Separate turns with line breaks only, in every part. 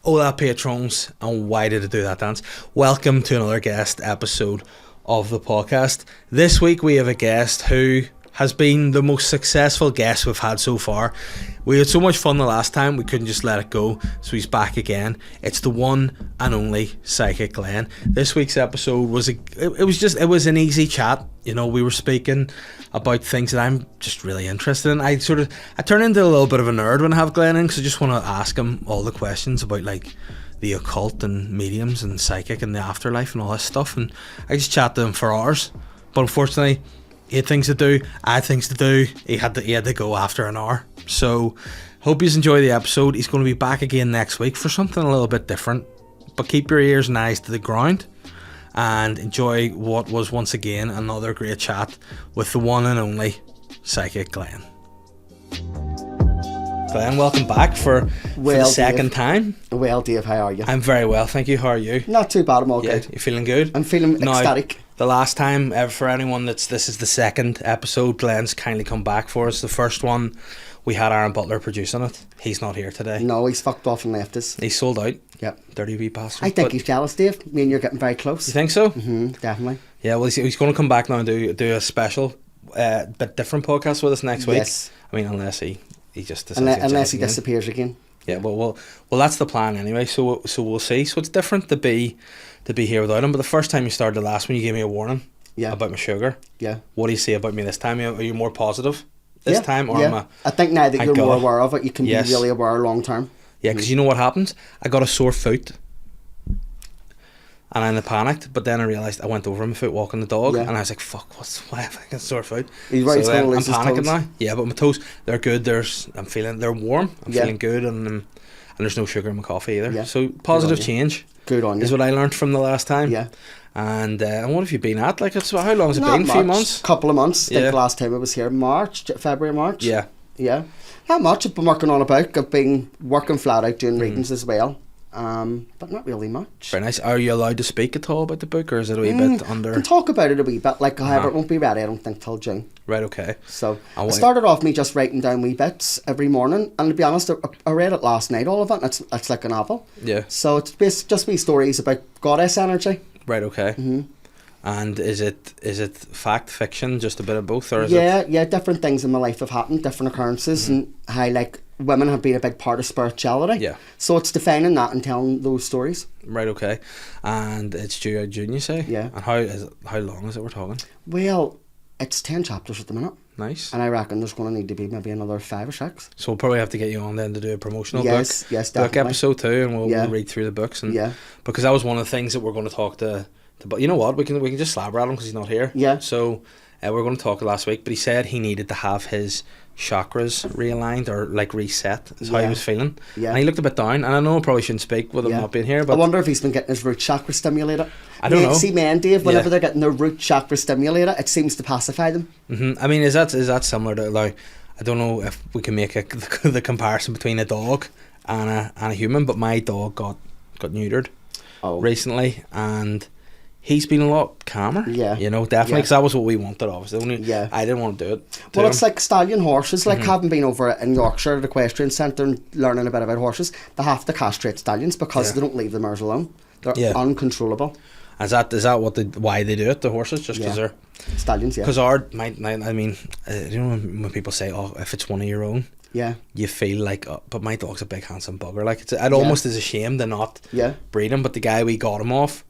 Hola patrons, and why did I do that dance? Welcome to another guest episode of the podcast. This week we have a guest who has been the most successful guest we've had so far. We had so much fun the last time, we couldn't just let it go, so he's back again. It's the one and only Psychic Glenn. This week's episode was it was an easy chat. You know, we were speaking about things that I'm just really interested in. I turn into a little bit of a nerd when I have Glenn in, because I just want to ask him all the questions about like the occult and mediums and psychic and the afterlife and all this stuff, and I just chat to him for hours. But unfortunately, he had things to do, I had things to do. He had to go after an hour. So hope you enjoy the episode. He's going to be back again next week for something a little bit different, but keep your ears and eyes to the ground and enjoy what was once again another great chat with the one and only Psychic Glenn. Glenn, welcome back for the second time.
Well, Dave, how are you?
I'm very well, thank you. How are you?
Not too bad, I'm all good.
You feeling good?
I'm feeling ecstatic.
The last time, for anyone this is the second episode, Glenn's kindly come back for us. The first one, we had Aaron Butler producing it. He's not here today.
No, he's fucked off and left us.
He's sold out.
Yep.
Dirty wee bastard.
I think he's jealous, Dave. Me and you're getting very close.
You think so?
Mm-hmm, definitely.
Yeah, well, he's going to come back now and do a special, bit different podcast with us next week.
Yes.
I mean, unless he just decides
unless he disappears again.
Yeah, well, that's the plan anyway. So we'll see. So it's different to be here without him. But the first time you started the last one, you gave me a warning.
Yeah.
About my sugar.
Yeah. What
do you say about me this time? Are you more positive this time, or
am I think now that you're more aware of it, you can be really aware long term.
Yeah, because you know what happens? I got a sore foot, and I panicked. But then I realised I went over my foot walking the dog, and I was like, "Fuck, why have I got a sore foot?"
He's right.
So I'm panicking now. Yeah, but my toes, they're good. They're warm. I'm feeling good, and there's no sugar in my coffee either. Yeah. So positive change.
Good on you.
Is what I learned from the last time.
Yeah.
And what have you been at? Like, how long has it been? A few months?
Couple of months. I think the last time I was here, February, March.
Yeah.
Yeah. Not much. I've been working on a book. I've been working flat out doing readings as well. But not really much.
Very nice. Are you allowed to speak at all about the book, or is it a wee bit under?
I can talk about it a wee bit. Like, however, it won't be ready, I don't think, till June.
Right, okay.
So I started off me just writing down wee bits every morning, and to be honest, I read it last night, all of it, and it's like a novel.
Yeah.
So it's just wee stories about goddess energy.
Right, okay.
Mm-hmm.
And is it fact, fiction, just a bit of both, or is it?
Yeah, different things in my life have happened, different occurrences, and how like women have been a big part of spirituality.
Yeah.
So it's defining that and telling those stories.
Right, okay. And it's due out June, you say?
Yeah.
And how long is it we're talking?
Well, it's 10 chapters at the minute.
Nice.
And I reckon there's going to need to be maybe another 5 or 6.
So we'll probably have to get you on then to do a promotional book.
Yes, definitely.
Book episode 2, and we'll read through the books. And because that was one of the things that we're going to talk to. But you know what? We can just slabber at him because he's not here.
Yeah.
So we're going to talk last week, but he said he needed to have his chakras realigned or like reset. Is how he was feeling. Yeah. And he looked a bit down. And I know I probably shouldn't speak with him not being here. But
I wonder if he's been getting his root chakra stimulated.
I don't know.
See, men, Dave, whenever they're getting their root chakra stimulated, it seems to pacify them.
Mm-hmm. I mean, is that similar to like? I don't know if we can make the comparison between a dog and a human, but my dog got neutered recently, and he's been a lot calmer. Yeah. You know, definitely, because that was what we wanted, obviously. I didn't want to do it.
Well, it's like stallion horses. Like, having been over in Yorkshire at the equestrian centre and learning a bit about horses, they have to castrate stallions because they don't leave the mares alone. They're uncontrollable.
Is that why they do it, the horses? Just because they're...
Stallions,
Because you know when people say, oh, if it's one of your own, you feel like, but my dog's a big handsome bugger. Like, it almost is a shame to not breed him, but the guy we got him off,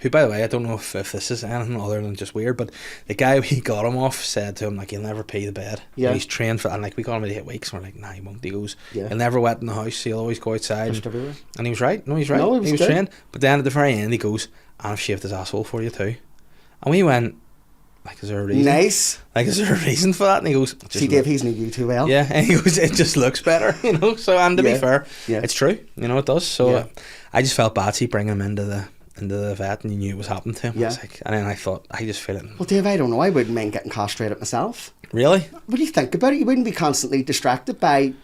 who, by the way, I don't know if this is anything other than just weird, but the guy we got him off said to him, like, he'll never pee the bed. Yeah. And he's trained for, and like, we got him at 8 weeks, and we're like, nah, he won't. He goes, he'll never wet in the house, he'll always go outside. And he was right. No, he's right. No, he was trained. But then at the very end, he goes, and I've shaved his asshole for you too. And we went, like, is there a reason?
Nice.
Like, is there a reason for that? And he goes,
see, Dave, he's knew you too well.
Yeah, and he goes, it just looks better, you know. So, and to be fair, it's true, you know, it does. So I just felt bad, bringing him into the vet, and you knew it was happening to him. Yeah. I was like, and then I thought, I just feel it.
Well, Dave, I don't know. I wouldn't mind getting castrated myself.
Really?
What do you think about it? You wouldn't be constantly distracted by,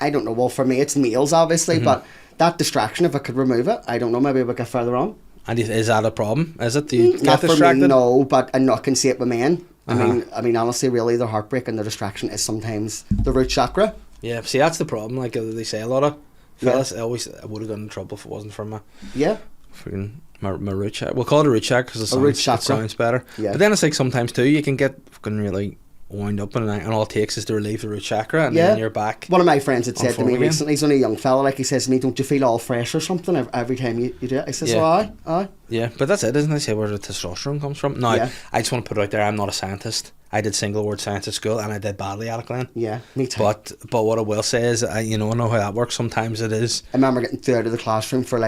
I don't know. Well, for me, it's meals, obviously, but that distraction, if I could remove it, I don't know. Maybe we'll get further on.
And is that a problem? Is it? Do you
not
get distracted?
For me, no, but I can see it with men. I mean, honestly, really, the heartbreak and the distraction is sometimes the root chakra.
Yeah, see, that's the problem. Like they say, a lot of fellas. I would have gotten in trouble if it wasn't for my freaking my root chakra. We'll call it a root chakra because it sounds better. Yeah. But then it's like sometimes too you can get fucking really wound up and all it takes is to relieve the root chakra and then you're back.
One of my friends had said to me recently, he's only a young fella, like he says to me, don't you feel all fresh or something every time you do it? I says, aye.
Yeah, but that's it, isn't it? Say where the testosterone comes from. Now, I just want to put it out there, I'm not a scientist. I did single word science at school and I did badly at it, Glenn. Yeah, me too. But what I will say is, I know how that works. Sometimes it is. I remember getting through out of the classroom for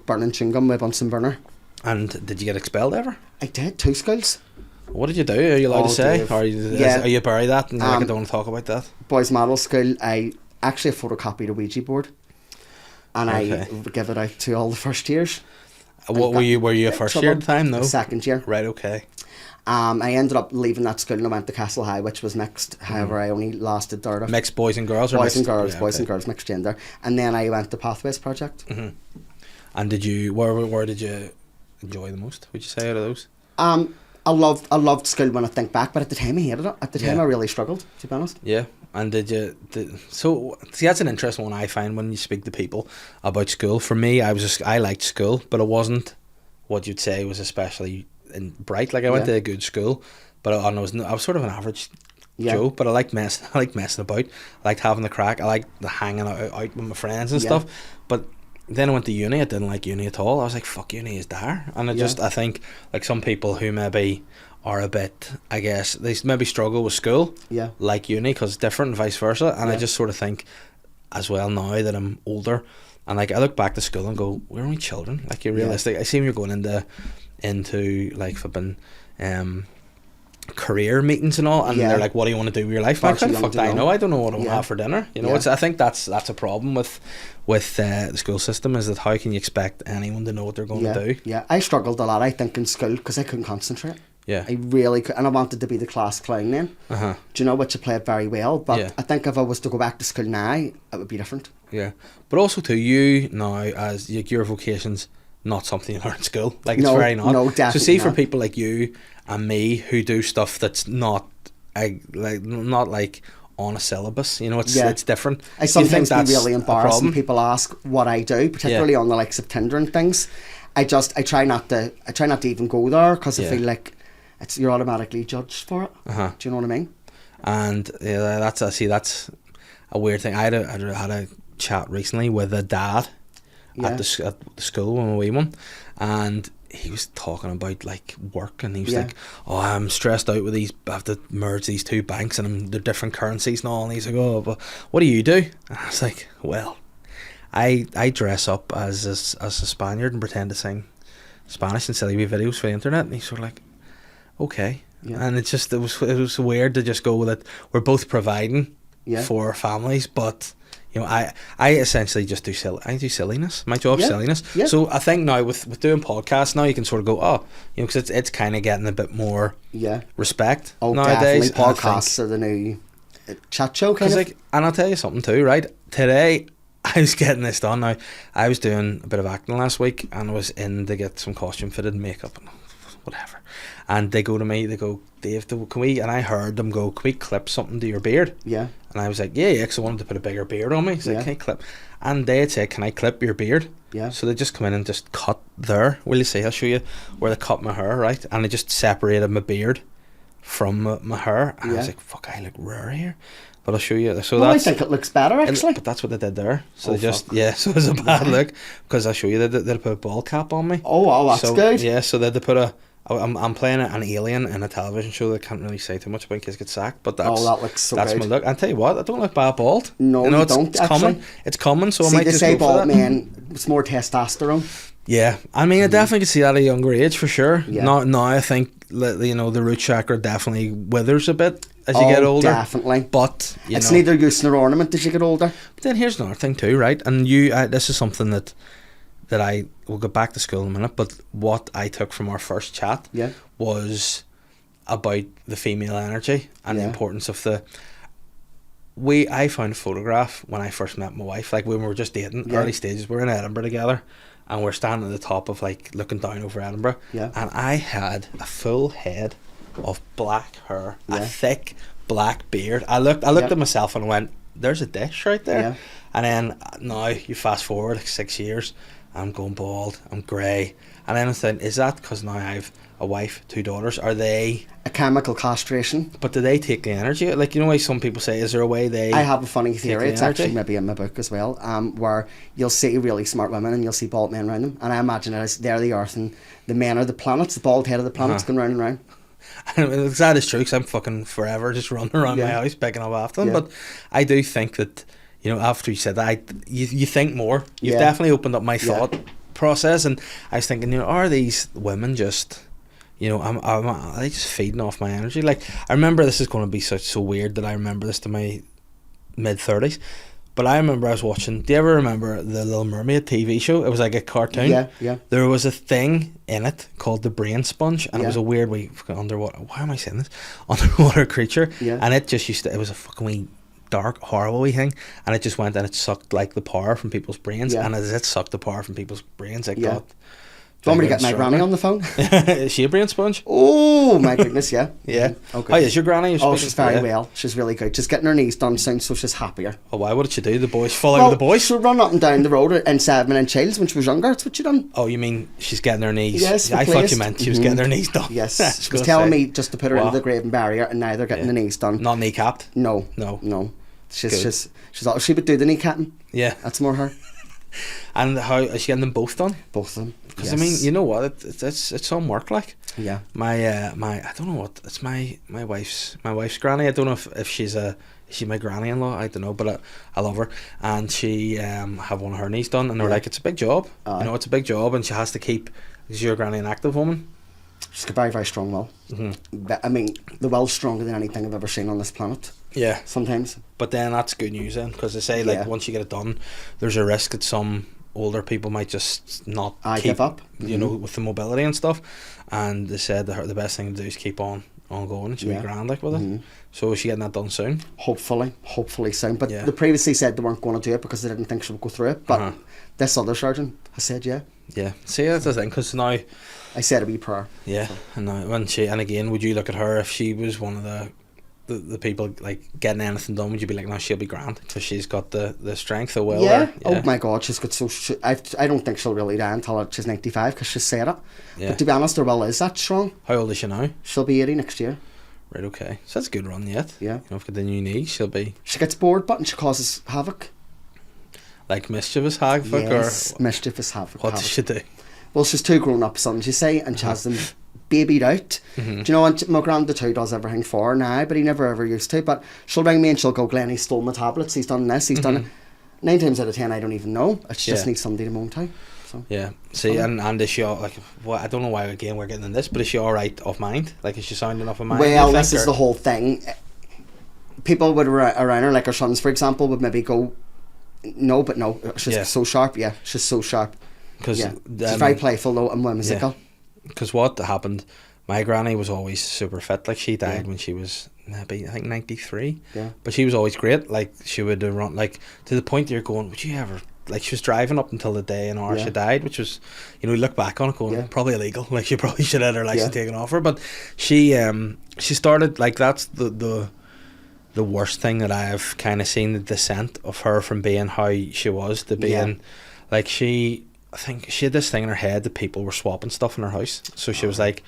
burning chewing gum with a Bunsen burner. And did you get expelled ever? I did, 2 schools. What did you do? Are you allowed to say? Or are you bury that and I don't want to talk about that? Boys Model School, I actually photocopied a ouija board and I would give it out to all the first years. What were you a first year at the time? No? Second year. Right, okay. I ended up leaving that school and I went to Castle High, which was mixed. However, I only lasted there. Mixed boys and girls? Boys and girls, mixed gender. And then I went to Pathways Project. Mm-hmm. And where did you enjoy the most, would you say, out of those? I loved school when I think back, but at the time I hated it. At the time I really struggled, to be honest. Yeah. And so that's an interesting one I find when you speak to people about school. For me, I liked school, but it wasn't what you'd say was especially bright. Like I went to a good school, but I was sort of an average Joe. But I liked messing about. I liked having the crack. I liked the hanging out with my friends and stuff. But then I went to uni. I didn't like uni at all. I was like, fuck, uni is there. And I think like some people who maybe are a bit, I guess, they maybe struggle with school, like uni, because it's different and vice versa. And I just sort of think as well now that I'm older, and like I look back to school and go, we're only children. Like you're realistic. I see you're going into like flipping career meetings and all, and they're like, what do you want to do with your life? Like, how the fuck do I know? I don't know what I want to have for dinner. You know, I think that's a problem with the school system, is that how can you expect anyone to know what they're going to do? Yeah, I struggled a lot, I think, in school because I couldn't concentrate. Yeah, I really could, and I wanted to be the class clown then. Do you know, which I played very well. But I think if I was to go back to school now, it would be different. Yeah, but also to you now, as your vocation's not something you learn in school. Like it's very not. No, definitely. So see, for people like you and me who do stuff that's not like on a syllabus, you know, it's different. I sometimes be really embarrassed when people ask what I do, particularly on the likes of Tinder and things. I try not to even go there because I feel like you're automatically judged for it. Do you know what I mean? And that's a weird thing. I had a chat recently with a dad at the school when we were wee one, and he was talking about like work, and he was like, oh, I'm stressed out with these, I have to merge these 2 banks and they're different currencies and all, and he's like, oh, but what do you do? And I was like, well, I dress up as a Spaniard and pretend to sing Spanish and silly wee videos for the internet. And he's sort of like, okay. And it was weird to just go that we're both providing for families, but you know, I essentially just do silliness. My job's silliness. So I think now with doing podcasts now, you can sort of go, oh, you know, because it's kind of getting a bit more respect nowadays. Definitely. Podcasts are the new chat show kind of. Like, and I'll tell you something too, right? Today I was getting this done. Now I was doing a bit of acting last week, and I was in to get some costume fitted and makeup and whatever. And they go to me, they go, Dave, can we? And I heard them go, can we clip something to your beard? Yeah. And I was like, yeah, because I wanted to put a bigger beard on me. He's like, can I clip? And they'd say, can I clip your beard? Yeah. So they just come in and just cut there. Will you see? I'll show you where they cut my hair, right? And they just separated my beard from my hair. And I was like, fuck, I look rare here. But I'll show you. So I think it looks better, actually. But that's what they did there. So they just, so it was a bad look. Because I'll show you, they put a ball cap on me. Oh, that's good. Yeah, so they put I'm playing an alien in a television show that I can't really say too much about in case I get sacked, but that looks so that's good. My look. I'll tell you what, I don't look bad bald. No, you don't. It's coming. It's coming, so I might just go for that. See, they say bald men, it's more testosterone. Yeah, I mean, I definitely could see that at a younger age for sure. Yeah. Now I think, you know, the root chakra definitely withers a bit as you get older. Definitely. But it's neither use nor ornament as you get older. But then here's another thing too, right? And this is something that I will go back to school in a minute, but what I took from our first chat was about the female energy and the importance of I found a photograph when I first met my wife, like when we were just dating, early stages. We were in Edinburgh together, and we're standing at the top of like looking down over Edinburgh, and I had a full head of black hair, a thick black beard. I looked at myself and went, there's a dish right there. And then now you fast forward like 6 years, I'm going bald, I'm grey, and then I'm thinking, is that because now I've a wife, 2 daughters? Are they
a chemical castration?
But do they take the energy? Like, you know why some people say, is there a way they...
I have a funny theory, it's
energy?
actually maybe in my book as well, where you'll see really smart women and you'll see bald men around them, and I imagine it as they're the earth and the men are the planets, the bald head of the planets going round and round.
I mean, that is true, because I'm fucking forever just running around my house picking up after them, but I do think that, you know, after you said that, you think more. You've definitely opened up my thought process, and I was thinking, you know, are these women just... You know, are they just feeding off my energy? Like, I remember, this is going to be so weird that I remember this to my mid-30s, but I remember I was watching, do you ever remember the Little Mermaid TV show? It was like a cartoon.
Yeah.
There was a thing in it called the brain sponge, and it was a weird wee underwater, why am I saying this? Underwater creature. Yeah. And it just it was a fucking wee dark, horrible wee thing, and it just went and it sucked like the power from people's brains, and as it sucked the power from people's brains, it got...
Do you want me to get my granny on the phone?
Is she a brain sponge?
Oh my goodness, yeah.
Yeah.
Okay.
How is your granny?
She's very well. She's really good. She's getting her knees done soon, so she's happier.
Oh, why? What did she do? The boys fall out with the boys?
She run up and down the road in Sedman and Childs when she was younger. That's what she done.
Oh, you mean she's getting her knees?
Yes,
I thought you meant she was getting her knees done.
Yes. She was telling me just to put her into the Graven Barrier, and now they're getting the knees done.
Not kneecapped?
No. She would do the kneecapping. Yeah. That's more her.
And how is she getting them both done?
Both of them.
Because I mean, you know what? It's some work, like.
Yeah.
My I don't know what it's my wife's granny. I don't know if she's my granny-in-law. I don't know, but I love her, and she have one of her knees done, and they're like, it's a big job. You know, it's a big job, and she has to keep. Is your granny an active woman?
She's got very, very strong will. Mm-hmm. I mean, the will's stronger than anything I've ever seen on this planet.
Yeah.
Sometimes.
But then that's good news then, because they say like once you get it done, there's a risk that some older people might just not
give up.
You know, with the mobility and stuff. And they said the best thing to do is keep on going. It should be grand like with it. So is she getting that done soon? Hopefully
soon. But they previously said they weren't going to do it because they didn't think she would go through it. But this other surgeon has said yeah.
See, that's the thing, because now
I said a wee prayer.
Yeah, so. And now and again, would you look at her if she was one of the people like getting anything done? Would you be like, no, she'll be grand because she's got the strength, the will?
Yeah. Oh my God, she's got I don't think she'll really die until she's 95 because she's said it. Yeah. But to be honest, her will is that strong.
How old is she now?
She'll be 80 next year.
Right. Okay. So that's a good run yet.
Yeah.
You know, for the new knee, she'll be.
She gets bored, but she causes havoc.
Like mischievous havoc,
yes, or mischievous havoc.
What does she do?
Well, she's 2 grown-up sons, you say, and she has them babied out. Do you know what? My granddad too does everything for her now, but he never ever used to. But she'll ring me and she'll go, Glenn, he stole my tablets, he's done this, he's done it. 9 times out of 10, I don't even know. She just needs somebody to moan to. So.
Yeah. See, and is she like? Well, I don't know why again we're getting in this, but is she all right of mind? Like, is she sounding off of mind?
Well, this is the whole thing. People would around her, like her sons, for example, would maybe go, no, but no, she's so sharp. Yeah, she's so sharp. Because she's very playful though and whimsical.
Because what happened, my granny was always super fit. Like, she died when she was maybe I think 93. Yeah. But she was always great. Like, she would run like to the point you're going, would you ever? Like, she was driving up until the day and hour she died, which was, you know, you look back on it going, probably illegal. Like, she probably should have had her license taken off her. But she started, like, that's the worst thing that I've kind of seen, the descent of her from being how she was to being, like, I think she had this thing in her head that people were swapping stuff in her house. So she was like,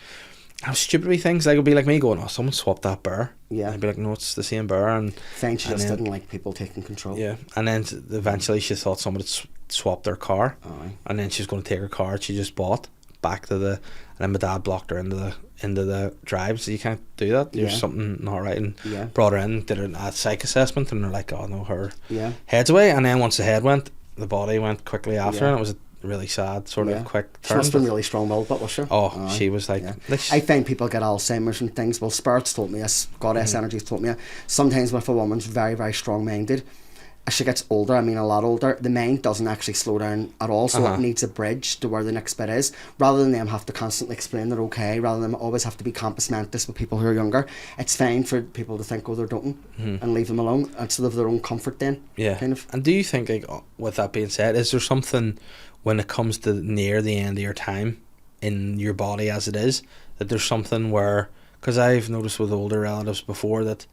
how stupid wee things. Like, it would be like me going, oh, someone swapped that bear. Yeah. I'd be like, no, it's the same bear. And
she just didn't like people taking control.
Yeah. And then eventually she thought someone had swapped their car. And then she was going to take her car she just bought back to and then my dad blocked her into the drive. So you can't do that. There's something not right. And brought her in, did a psych assessment, and they're like, oh no, her head's away. And then once the head went, the body went quickly after, and it was a really sad sort of quick turn.
She must have been really strong-willed, but was she?
Oh, she was like...
I find people get Alzheimer's and things. Well, spirits told me this, goddess energies told me. Sometimes if a woman's very, very strong-minded, as she gets older, I mean a lot older, the mind doesn't actually slow down at all, so it needs a bridge to where the next bit is. Rather than them have to constantly explain they're okay, rather than them always have to be campus mentis with people who are younger, it's fine for people to think, oh, they're doting, and leave them alone, instead of their own comfort then.
Yeah. Kind of. And do you think, like, with that being said, is there something when it comes to near the end of your time in your body as it is, that there's something where, because I've noticed with older relatives before that,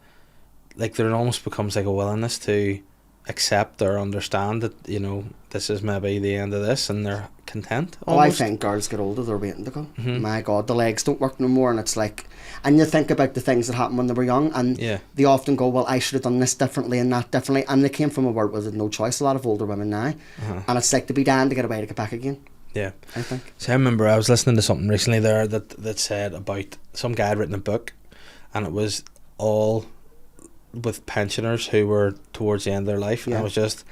like, there almost becomes like a willingness to, accept or understand that, you know, this is maybe the end of this, and they're content.
Oh, I
Almost.
think girls get older, they're waiting to go.
Mhm.
My God, the legs don't work no more, and it's like, and you think about the things that happened when they were young, and
Yeah.
they often go, well, I should have done this differently and that differently, and they came from a world with no choice, a lot of older women now, and it's like to be damned to get away to get back again,
Yeah.
I think.
So I remember I was listening to something recently there that said about some guy had written a book, and it was all with pensioners who were towards the end of their life, and I was just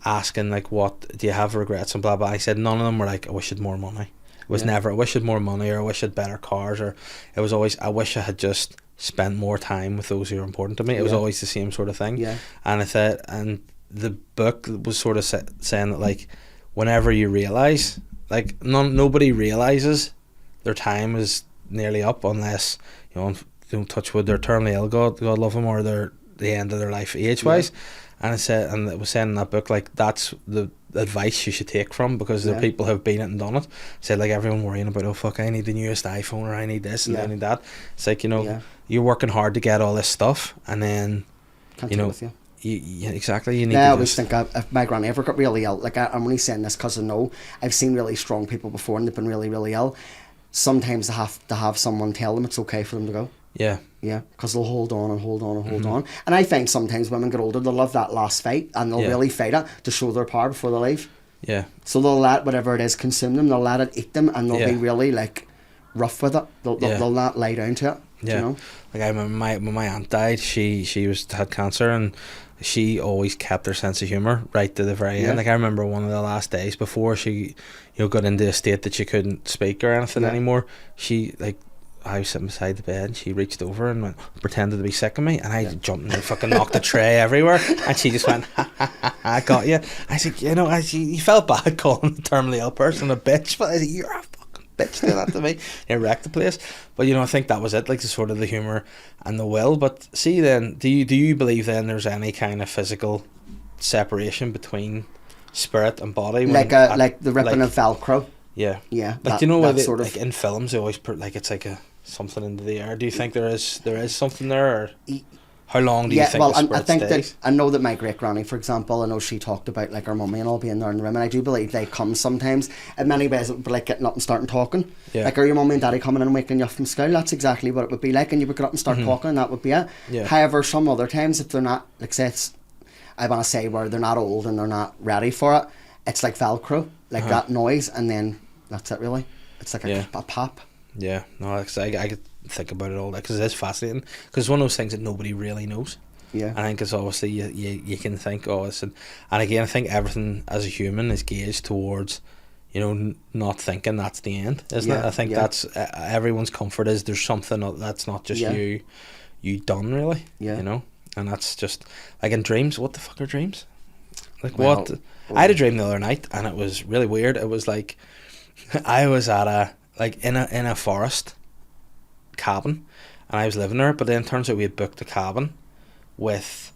asking, like, what do you have regrets and blah blah. I said none of them were like, I wish I had more money. It was never, I wish I had more money, or I wish I had better cars, or it was always, I wish I had just spent more time with those who are important to me. It was always the same sort of thing.
Yeah.
And I said, and the book was sort of saying that, like, whenever you realise, like, nobody realises their time is nearly up unless, you know, don't touch wood, they're terminally ill, God love them, or they're the end of their life age wise. And it was saying in that book, like, that's the advice you should take from, because the people who have been it and done it said, like, everyone worrying about, oh fuck, I need the newest iPhone, or I need this and I need that. It's like, you know, you're working hard to get all this stuff, and then
Can't
you know,
with you.
Exactly, you need
I
to
always
just
think if my granny ever got really ill, like, I'm only saying this because I know I've seen really strong people before and they've been really, really ill. Sometimes they have to have someone tell them it's okay for them to go.
yeah,
because they'll hold on and hold on and hold on. And I find sometimes women get older, they'll love that last fight, and they'll really fight it to show their power before they leave.
yeah,
So they'll let whatever it is consume them, they'll let it eat them, and they'll be really, like, rough with it. They'll not lie down to it.
yeah.
You know?
Like, I remember when my aunt died, she had cancer, and she always kept her sense of humour right to the very end. Like, I remember one of the last days before she, you know, got into a state that she couldn't speak or anything anymore, she, like, I was sitting beside the bed, and she reached over and pretended to be sick of me, and I jumped and fucking knocked the tray everywhere, and she just went, ha ha ha, I got you. I said, you know, you felt bad calling the terminally ill person a bitch, but I said, you're a fucking bitch, do that to me. You wrecked the place. But, you know, I think that was it, like, the sort of the humour and the will. But see, then, do you believe then there's any kind of physical separation between spirit and body?
Like the ripping of Velcro.
Yeah.
Yeah.
Like, do you know where
sort of,
like, in films they always put, like, it's like a something into the air. Do you think there is something there, or how long do you think the spirit
I think
stays?
that I know that my great granny, for example, I know she talked about, like, her mummy and all being there in the room, and I do believe they come sometimes. In many ways it would be like getting up and starting talking. Like, are your mummy and daddy coming in and waking you up from school? That's exactly what it would be like, and you would get up and start talking, and that would be it. However, some other times, if they're not, like, say it's, I want to say, where they're not old and they're not ready for it, it's like Velcro, like that noise, and then that's it really. It's like a pop.
Yeah, no, I could think about it all, because it is fascinating, because it's one of those things that nobody really knows.
Yeah,
I think it's obviously you can think, oh, it's and again, I think everything as a human is gauged towards, you know, not thinking that's the end, isn't it? I think that's everyone's comfort is there's something that's not just you done really, you know, and that's just like in dreams. What the fuck are dreams? Like, what? I had a dream the other night, and it was really weird. It was like I was at in a forest cabin, and I was living there, but then it turns out we had booked a cabin with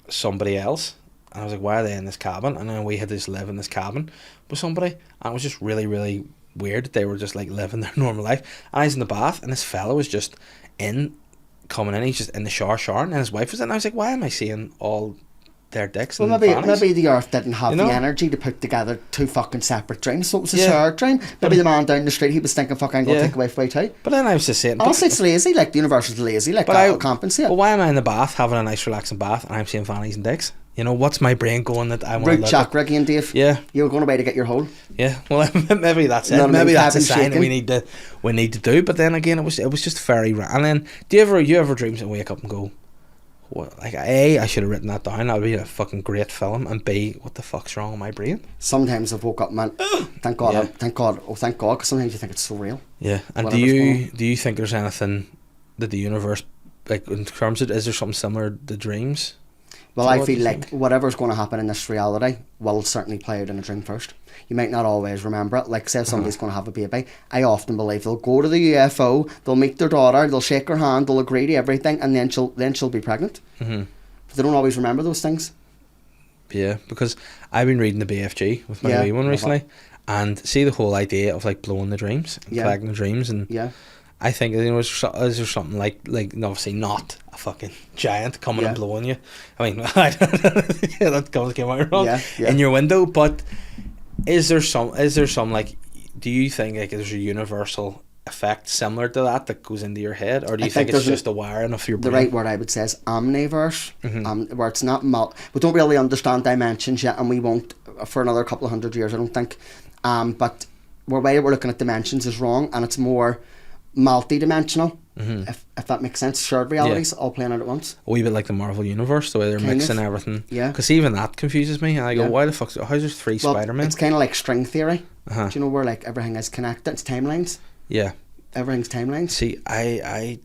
somebody else, and I was like, why are they in this cabin? And then we had to just live in this cabin with somebody, and it was just really, really weird that they were just, like, living their normal life. And I was in the bath, and this fella was just coming in, he's just in the showering, and his wife was in. I was like, why am I seeing all their dicks?
Well,
and
maybe the earth didn't have
the
energy to put together two fucking separate dreams, so it was a shared dream. Maybe the man down the street, he was thinking, fuck, I'm going to take away for too.
But then I was just saying,
honestly, it's lazy, like the universe is lazy, like that'll compensate.
But why am I in the bath having a nice relaxing bath and I'm seeing fannies and dicks? You know, what's my brain going that I want to
root chakra again, Dave.
Yeah,
you're going away to get your hole.
Yeah, well, maybe that's it. Maybe that's a sign that we need to do. But then again, it was just very and then do you ever dreams and wake up and go, what, like, A, I should have written that down, that would be a fucking great film, and B, what the fuck's wrong with my brain?
Sometimes I've woke up, man, thank God, because sometimes you think it's so real.
Yeah. And do you think there's anything that the universe, like, in terms of, is there something similar to dreams?
Well, I feel like whatever's going to happen in this reality will certainly play out in a dream first. You might not always remember it. Like, say if somebody's going to have a baby, I often believe they'll go to the UFO, they'll meet their daughter, they'll shake her hand, they'll agree to everything, and then she'll be pregnant. But they don't always remember those things.
Yeah, because I've been reading the BFG with my wee one recently, and see the whole idea of, like, blowing the dreams and collecting the dreams, and I think, you know, is there something like obviously not a fucking giant coming and blowing you. I mean, that came out wrong in your window. But is there some like, do you think like there's a universal effect similar to that goes into your head, or do you think it's just a wiring of your brain?
The right word I would say is omniverse, where it's not we don't really understand dimensions yet, and we won't for another couple of 100 years, I don't think. But the way we're looking at dimensions is wrong, and it's more multi-dimensional, if that makes sense. Shared realities all playing out at once. A wee
bit like the Marvel universe, the way they're mixing everything.
Yeah.
Because even that confuses me. I go, why the fuck? How's there 3 Spider-Men?
It's kind of like string theory. Do you know where like everything is connected? It's timelines.
Yeah.
Everything's timelines.
See, I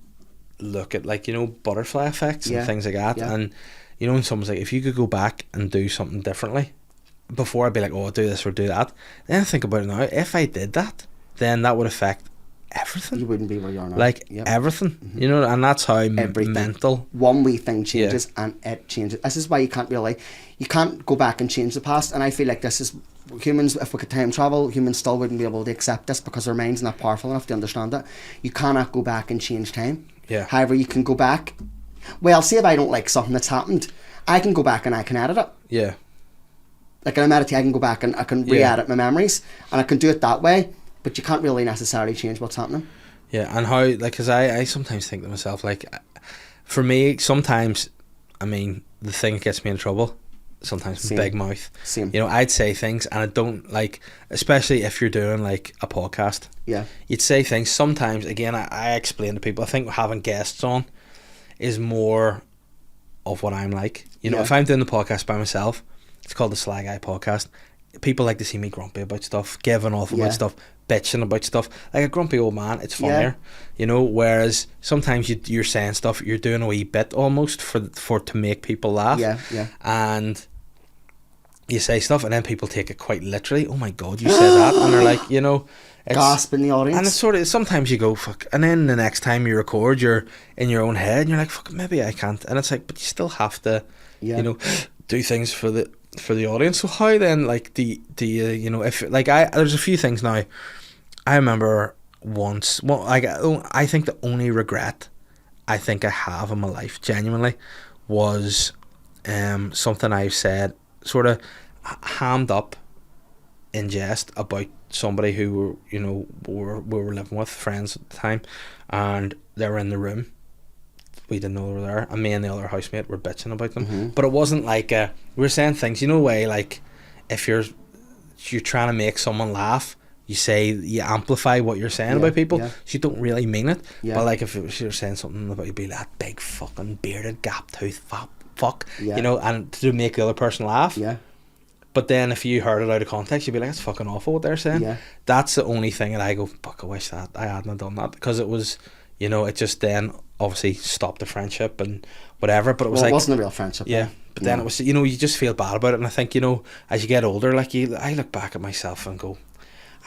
look at like, you know, butterfly effects and things like that, and you know, when someone's like, if you could go back and do something differently, before I'd be like, oh, I'll do this or do that. Then I think about it now. If I did that, then that would affect everything.
You wouldn't be where you are now.
Like everything, you know, and that's how mental.
One wee thing changes and it changes. This is why you can't go back and change the past. And I feel like this is humans. If we could time travel, humans still wouldn't be able to accept this because their mind's not powerful enough to understand it. You cannot go back and change time.
Yeah.
However, you can go back. Well, see if I don't like something that's happened, I can go back and I can edit it.
Yeah.
Like in a meditation, I can go back and I can re-edit my memories, and I can do it that way. But you can't really necessarily change what's happening. Yeah,
and how, like, because I sometimes think to myself, like, for me, sometimes, I mean, the thing that gets me in trouble, sometimes big mouth.
Same.
You know, I'd say things, and I don't, like, especially if you're doing, like, a podcast.
Yeah.
You'd say things, sometimes, again, I explain to people, I think having guests on is more of what I'm like. You know, if I'm doing the podcast by myself, it's called the SLY podcast. People like to see me grumpy about stuff, giving off about stuff, bitching about stuff. Like a grumpy old man, it's funnier, you know. Whereas sometimes you're saying stuff, you're doing a wee bit almost for to make people laugh. And you say stuff, and then people take it quite literally. Oh my god, you said that, and they're like, you know,
gasp in the audience.
And it's sort of, sometimes you go fuck, and then the next time you record, you're in your own head, and you're like, fuck, maybe I can't. And it's like, but you still have to, you know, do things for the audience. So how then, like, do you, you know, if like there's a few things now. I remember once, well, I think the only regret I think I have in my life, genuinely, was something I've said, sort of hammed up in jest, about somebody who we were living with, friends at the time, and they were in the room. We didn't know they were there, and me and the other housemate were bitching about them. But it wasn't like we were saying things, you know, way like if you're trying to make someone laugh, you amplify what you're saying about people, so you don't really mean it. But like if you're saying something about, you'd be like, that big fucking bearded gap tooth fuck, you know, and to make the other person laugh. But then if you heard it out of context, you'd be like, that's fucking awful what they're saying. That's the only thing that I go, fuck, I wish that I hadn't done that, because it was, you know, it just then obviously stopped the friendship and whatever. But it was, well, like,
it wasn't a real friendship.
But then it was, you know, you just feel bad about it. And I think, you know, as you get older, like, I look back at myself and go,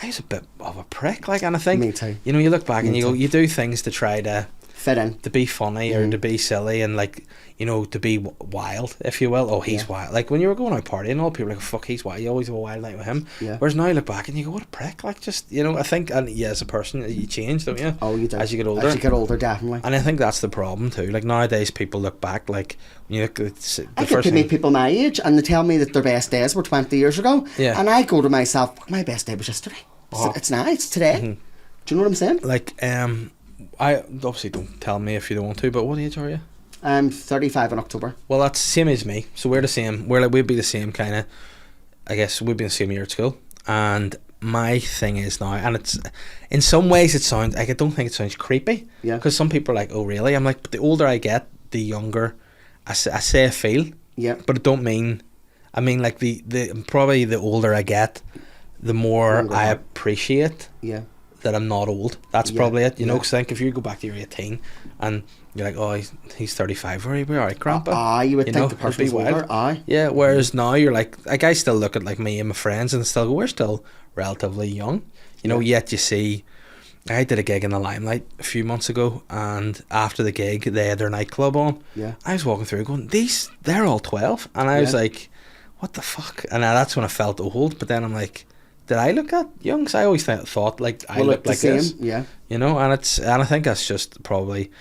I was a bit of a prick, like, and I think,
me too.
You know, you look back and you go, you do things to try to
fit in,
to be funny or to be silly, and, like, you know, to be wild, if you will. Oh, he's wild. Like, when you were going out partying, all people were like, fuck, he's wild. You always have a wild night with him. Whereas now you look back and you go, what a prick. Like, just, you know, I think, and as a person, you change, don't you?
Oh, you do.
As you get older.
As you get older, definitely.
And I think that's the problem too. Like, nowadays people look back, like, when you look at
I get to meet people my age and they tell me that their best days were 20 years ago. And I go to myself, fuck, my best day was yesterday. It's now, it's today. Do you know what I'm saying?
Like, I obviously, don't tell me if you don't want to, but what age are you?
I'm 35 in October.
Well, that's the same as me, so we're the same. We'd be the same kind of, I guess we'd be in the same year at school. And my thing is now, and it's, in some ways it sounds, like, I don't think it sounds creepy, because some people are like, oh really? I'm like, but the older I get, the younger I say I feel, but it don't mean, I mean, like, the probably the older I get, the more I appreciate that I'm not old. That's probably it, you know, because I think if you go back to your 18 and you're like, oh, he's 35, we're alright, grandpa.
You would
you
think
know,
the person was older.
Yeah, whereas now you're like I still look at, like, me and my friends and still go, we're still relatively young, you know, yet you see, I did a gig in the Limelight a few months ago, and after the gig they had their nightclub on. I was walking through going, they're all 12, and I was like, what the fuck? And that's when I felt old. But then I'm like, did I look that young? 'Cause I always thought like I
Well,
looked
the
like
same,
this,
yeah.
you know. And I think that's just probably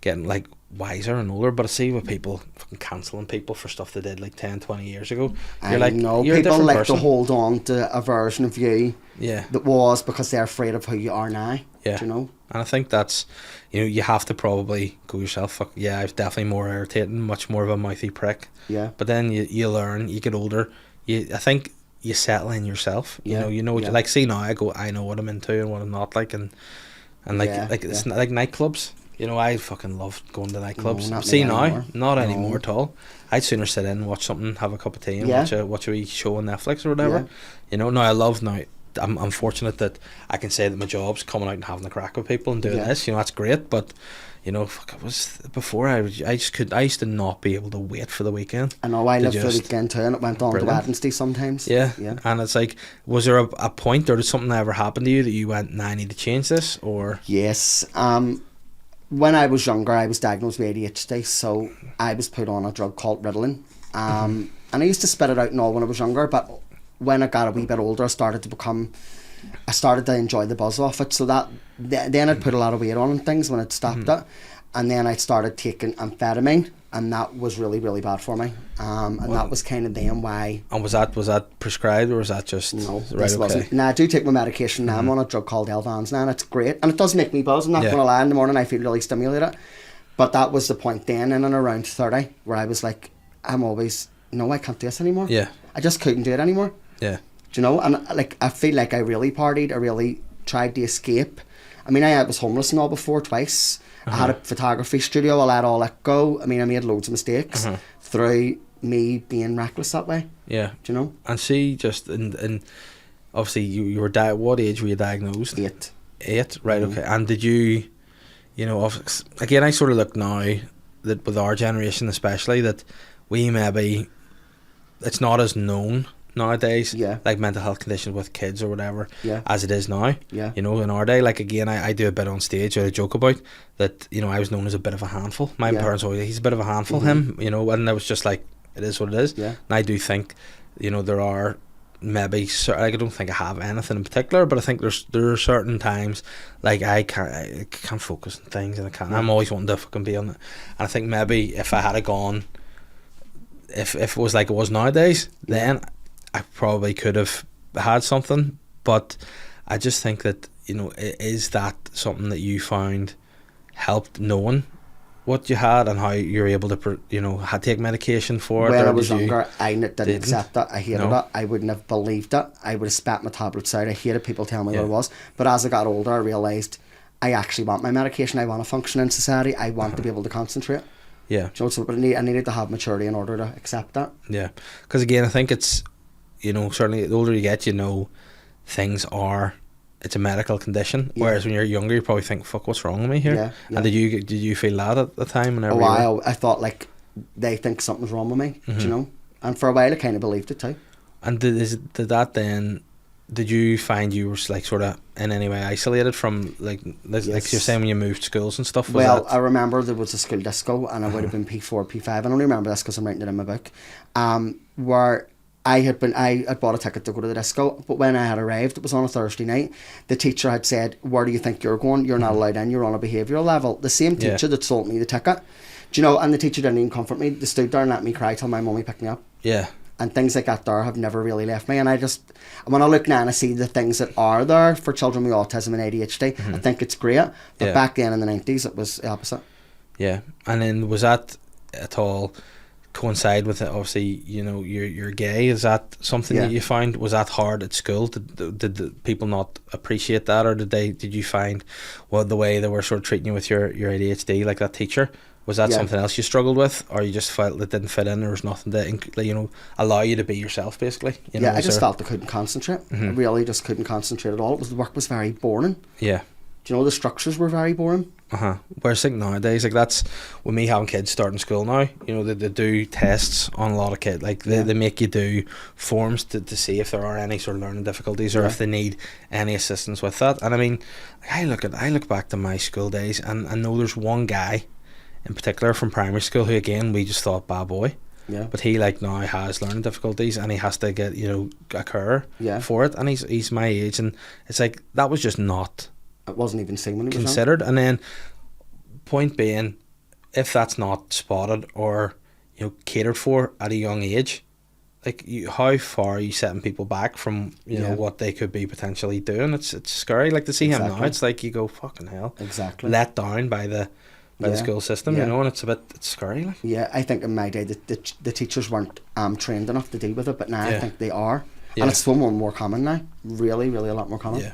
getting like wiser and older. But I see with people fucking cancelling people for stuff they did like 10, 20 years ago.
I
You're like,
know
you're a
people
different
like
person.
to hold on to a version of you
Yeah,
that was because they're afraid of who you are now.
yeah.
Do you know?
And I think that's, you know, you have to probably go yourself. Fuck yeah, I was definitely more irritating, much more of a mouthy prick.
Yeah.
But then you learn, you get older. I think you settle in yourself.
Yeah,
You know what
yeah.
you like. See now, I know what I'm into and what I'm not like, and like
Yeah,
it's
yeah.
like nightclubs. You know, I fucking love going to nightclubs.
No, not
See
me
now,
anymore.
not
No.
anymore at all. I'd sooner sit in, watch something, have a cup of tea, and
Yeah.
watch a wee show on Netflix or whatever.
Yeah.
You know, now I love now. I'm fortunate that I can say that my job's coming out and having a crack with people and doing
Yeah.
this. You know, that's great. But you know, fuck, it was before I used to not be able to wait for the weekend.
I know I
to
lived for the
just-
weekend too, and it went on
Brilliant.
to Wednesday sometimes.
Yeah.
Yeah.
And it's like, was there a point or did something ever happen to you that you went, nah, I need to change this? Or
Yes. When I was younger, I was diagnosed with ADHD, so I was put on a drug called Ritalin. And I used to spit it out and all when I was younger, but when I got a wee bit older, I started to enjoy the buzz off it. So then I'd put a lot of weight on and things when I'd stopped it. And then I started taking amphetamine, and that was really, really bad for me. And that was kind of then why...
and was that prescribed or was that just
No,
right?
this
Okay.
wasn't. Now I do take my medication now. I'm on a drug called Elvans now, and it's great, and it does make me buzz. I'm not
Yeah.
going to lie. In the morning, I feel really stimulated. But that was the point then, in and around 30, where I was like, no, I can't do this anymore.
Yeah.
I just couldn't do it anymore.
Yeah.
Do you know? And like, I feel like I really partied. I really tried to escape. I mean, I was homeless and all before twice. I had a photography studio. I let all that go. I mean, I made loads of mistakes through me being reckless that way.
Yeah.
Do you know?
And see, just and obviously you were what age were you diagnosed?
8.
8, right? Okay. And did you know, again, I sort of look now that with our generation especially that we maybe it's not as known nowadays,
Yeah.
like mental health conditions with kids or whatever,
Yeah.
as it is now.
Yeah.
You know, in our day, like again, I do a bit on stage or I joke about that, you know, I was known as a bit of a handful. My
Yeah.
parents always, he's a bit of a handful, him, you know, and it was just like, it is what it is.
Yeah.
And I do think, you know, there are maybe, I don't think I have anything in particular, but I think there are certain times, like I can't focus on things and I'm always wanting to fucking be on it. And I think maybe if I had gone, if it was like it was nowadays, then I probably could have had something. But I just think that, you know, is that something that you found helped knowing what you had and how you're able to, you know, take medication for it?
When
or
I was
did you-
younger, I didn't accept it. I hated
No.
it. I wouldn't have believed it. I would have spat my tablets out. I hated people telling me
Yeah.
what it was. But as I got older, I realised I actually want my medication. I want to function in society. I want to be able to concentrate.
Yeah.
Do you know, so but I needed to have maturity in order to accept that.
Yeah, because again, I think it's, you know, certainly the older you get, you know, it's a medical condition.
Yeah.
Whereas when you're younger, you probably think, "Fuck, what's wrong with me here?"
Yeah, yeah.
And did you feel that at the time? Whenever
A
you were-
while, I thought like they think something's wrong with me. Do you know? And for a while, I kind of believed it too.
And did that then? Did you find you were like sort of in any way isolated from like
Yes.
you're saying when you moved schools and stuff? Was
Well,
that,
I remember there was a school disco, and I would have been P4, P5. I only remember this because I'm writing it in my book. Where I had bought a ticket to go to the disco, but when I had arrived, it was on a Thursday night. The teacher had said, "Where do you think you're going? You're not allowed in. You're on a behavioural level." The same
Yeah.
teacher that sold me the ticket, do you know? And the teacher didn't even comfort me. They stood there and let me cry till my mummy picked me up.
yeah,
And things like that there have never really left me. And when I look now and I see the things that are there for children with autism and ADHD, I think it's great. But
Yeah.
back then in the 90s, it was the opposite.
yeah. And then was that at all coincide with it? Obviously, you know, you're gay. Is that something
Yeah.
that you found? Was that hard at school? Did the people not appreciate that, or did you find the way they were sort of treating you with your ADHD, like that teacher? Was that
Yeah.
something else you struggled with, or you just felt it didn't fit in? There was nothing to, you know, allow you to be yourself, basically. You know,
Yeah, I
was
just
there-
felt I couldn't concentrate. I really just couldn't concentrate at all. The work was very boring.
Yeah.
Do you know, the structures were very boring?
Whereas I think nowadays, like that's with me having kids starting school now, you know, they do tests on a lot of kids. Like they make you do forms to see if there are any sort of learning difficulties or if they need any assistance with that. And I mean, I look back to my school days, and I know there's one guy in particular from primary school who, again, we just thought bad boy.
Yeah.
But he like now has learning difficulties, and he has to get, you know, a carer
Yeah.
for it, and he's my age, and it's like that was just not
It wasn't even seen when he was young.
considered. And then point being, if that's not spotted or, you know, catered for at a young age, like how far are you setting people back from, you know, what they could be potentially doing? It's scary. Like to see him now, it's like you go, fucking hell,
Exactly.
let down by the school system, you know, and it's scary. Like.
Yeah, I think in my day the teachers weren't trained enough to deal with it, but now I think they are, and it's so more common now. Really, really a lot more common.
Yeah.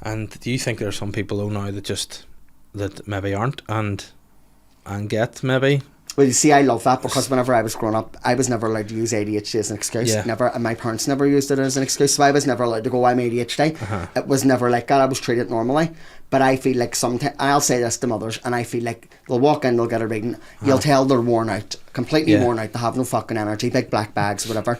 And do you think there are some people though now that maybe aren't and get maybe?
Well, you see, I love that because whenever I was growing up, I was never allowed to use ADHD as an excuse.
Yeah.
Never, and my parents never used it as an excuse, so I was never allowed to go, I'm ADHD. It was never like that. I was treated normally. But I feel like sometimes, I'll say this to mothers, and I feel like they'll walk in, they'll get a reading, you'll tell they're worn out, completely worn out, they have no fucking energy, big black bags, whatever.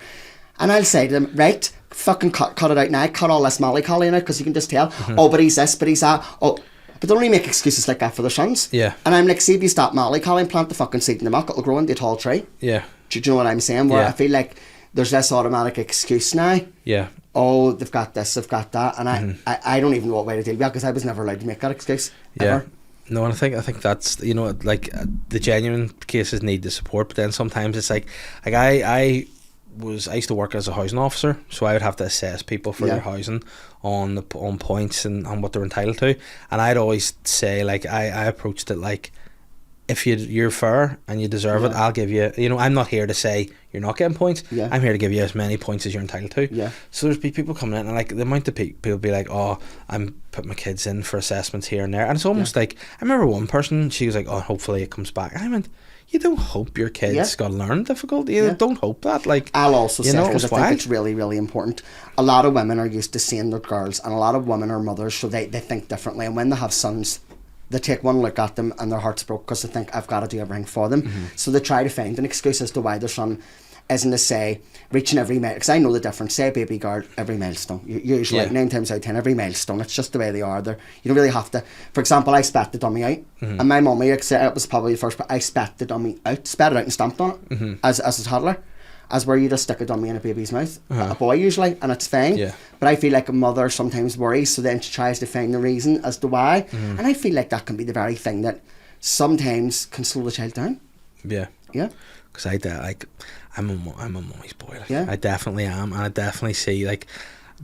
And I'll say to them, right, fucking cut it out now, cut all this mollycolly out, because you can just tell, oh, but he's this, but he's that, oh. But they only make excuses like that for their sons.
Yeah.
And I'm like, see, if you stop mollycolly and plant the fucking seed in the muck, it'll grow into a tall tree.
Yeah.
Do you know what I'm saying? Where I feel like there's this automatic excuse now.
Yeah.
Oh, they've got this, they've got that, and I don't even know what way to deal with that, because I was never allowed to make that excuse. Ever.
No, and I think that's, you know, like the genuine cases need the support, but then sometimes it's like I used to work as a housing officer, so I would have to assess people for their housing on points and on what they're entitled to, and I'd always say, like, I approached it like, if you're fair and you deserve it, I'll give you, you know, I'm not here to say you're not getting points. I'm here to give you as many points as you're entitled to. So there's people coming in, and like the amount of people be like, oh, I'm putting my kids in for assessments here and there, and it's almost like, I remember one person, she was like, oh, hopefully it comes back, and I went, you don't hope your kids got learning difficulty. You don't hope that. Like,
I'll also say, because I think
wild.
it's really, really important. A lot of women are used to seeing their girls, and a lot of women are mothers, so they think differently. And when they have sons, they take one look at them and their heart's broke, because they think, I've got to do everything for them. So they try to find an excuse as to why their son isn't to say reaching every milestone, because I know the difference. Say a baby girl, every milestone, usually 9 times out of 10, every milestone, it's just the way they are. You don't really have to. For example, I spat the dummy out, and my mummy, it was probably the first, but I spat the dummy out, spat it out and stamped on it as a toddler, as where you just stick a dummy in a baby's mouth, a boy usually, and it's fine. But I feel like a mother sometimes worries, so then she tries to find the reason as to why, and I feel like that can be the very thing that sometimes can slow the child down. Because
I'm a mummy's boy. Like, I definitely am, and I definitely see, like,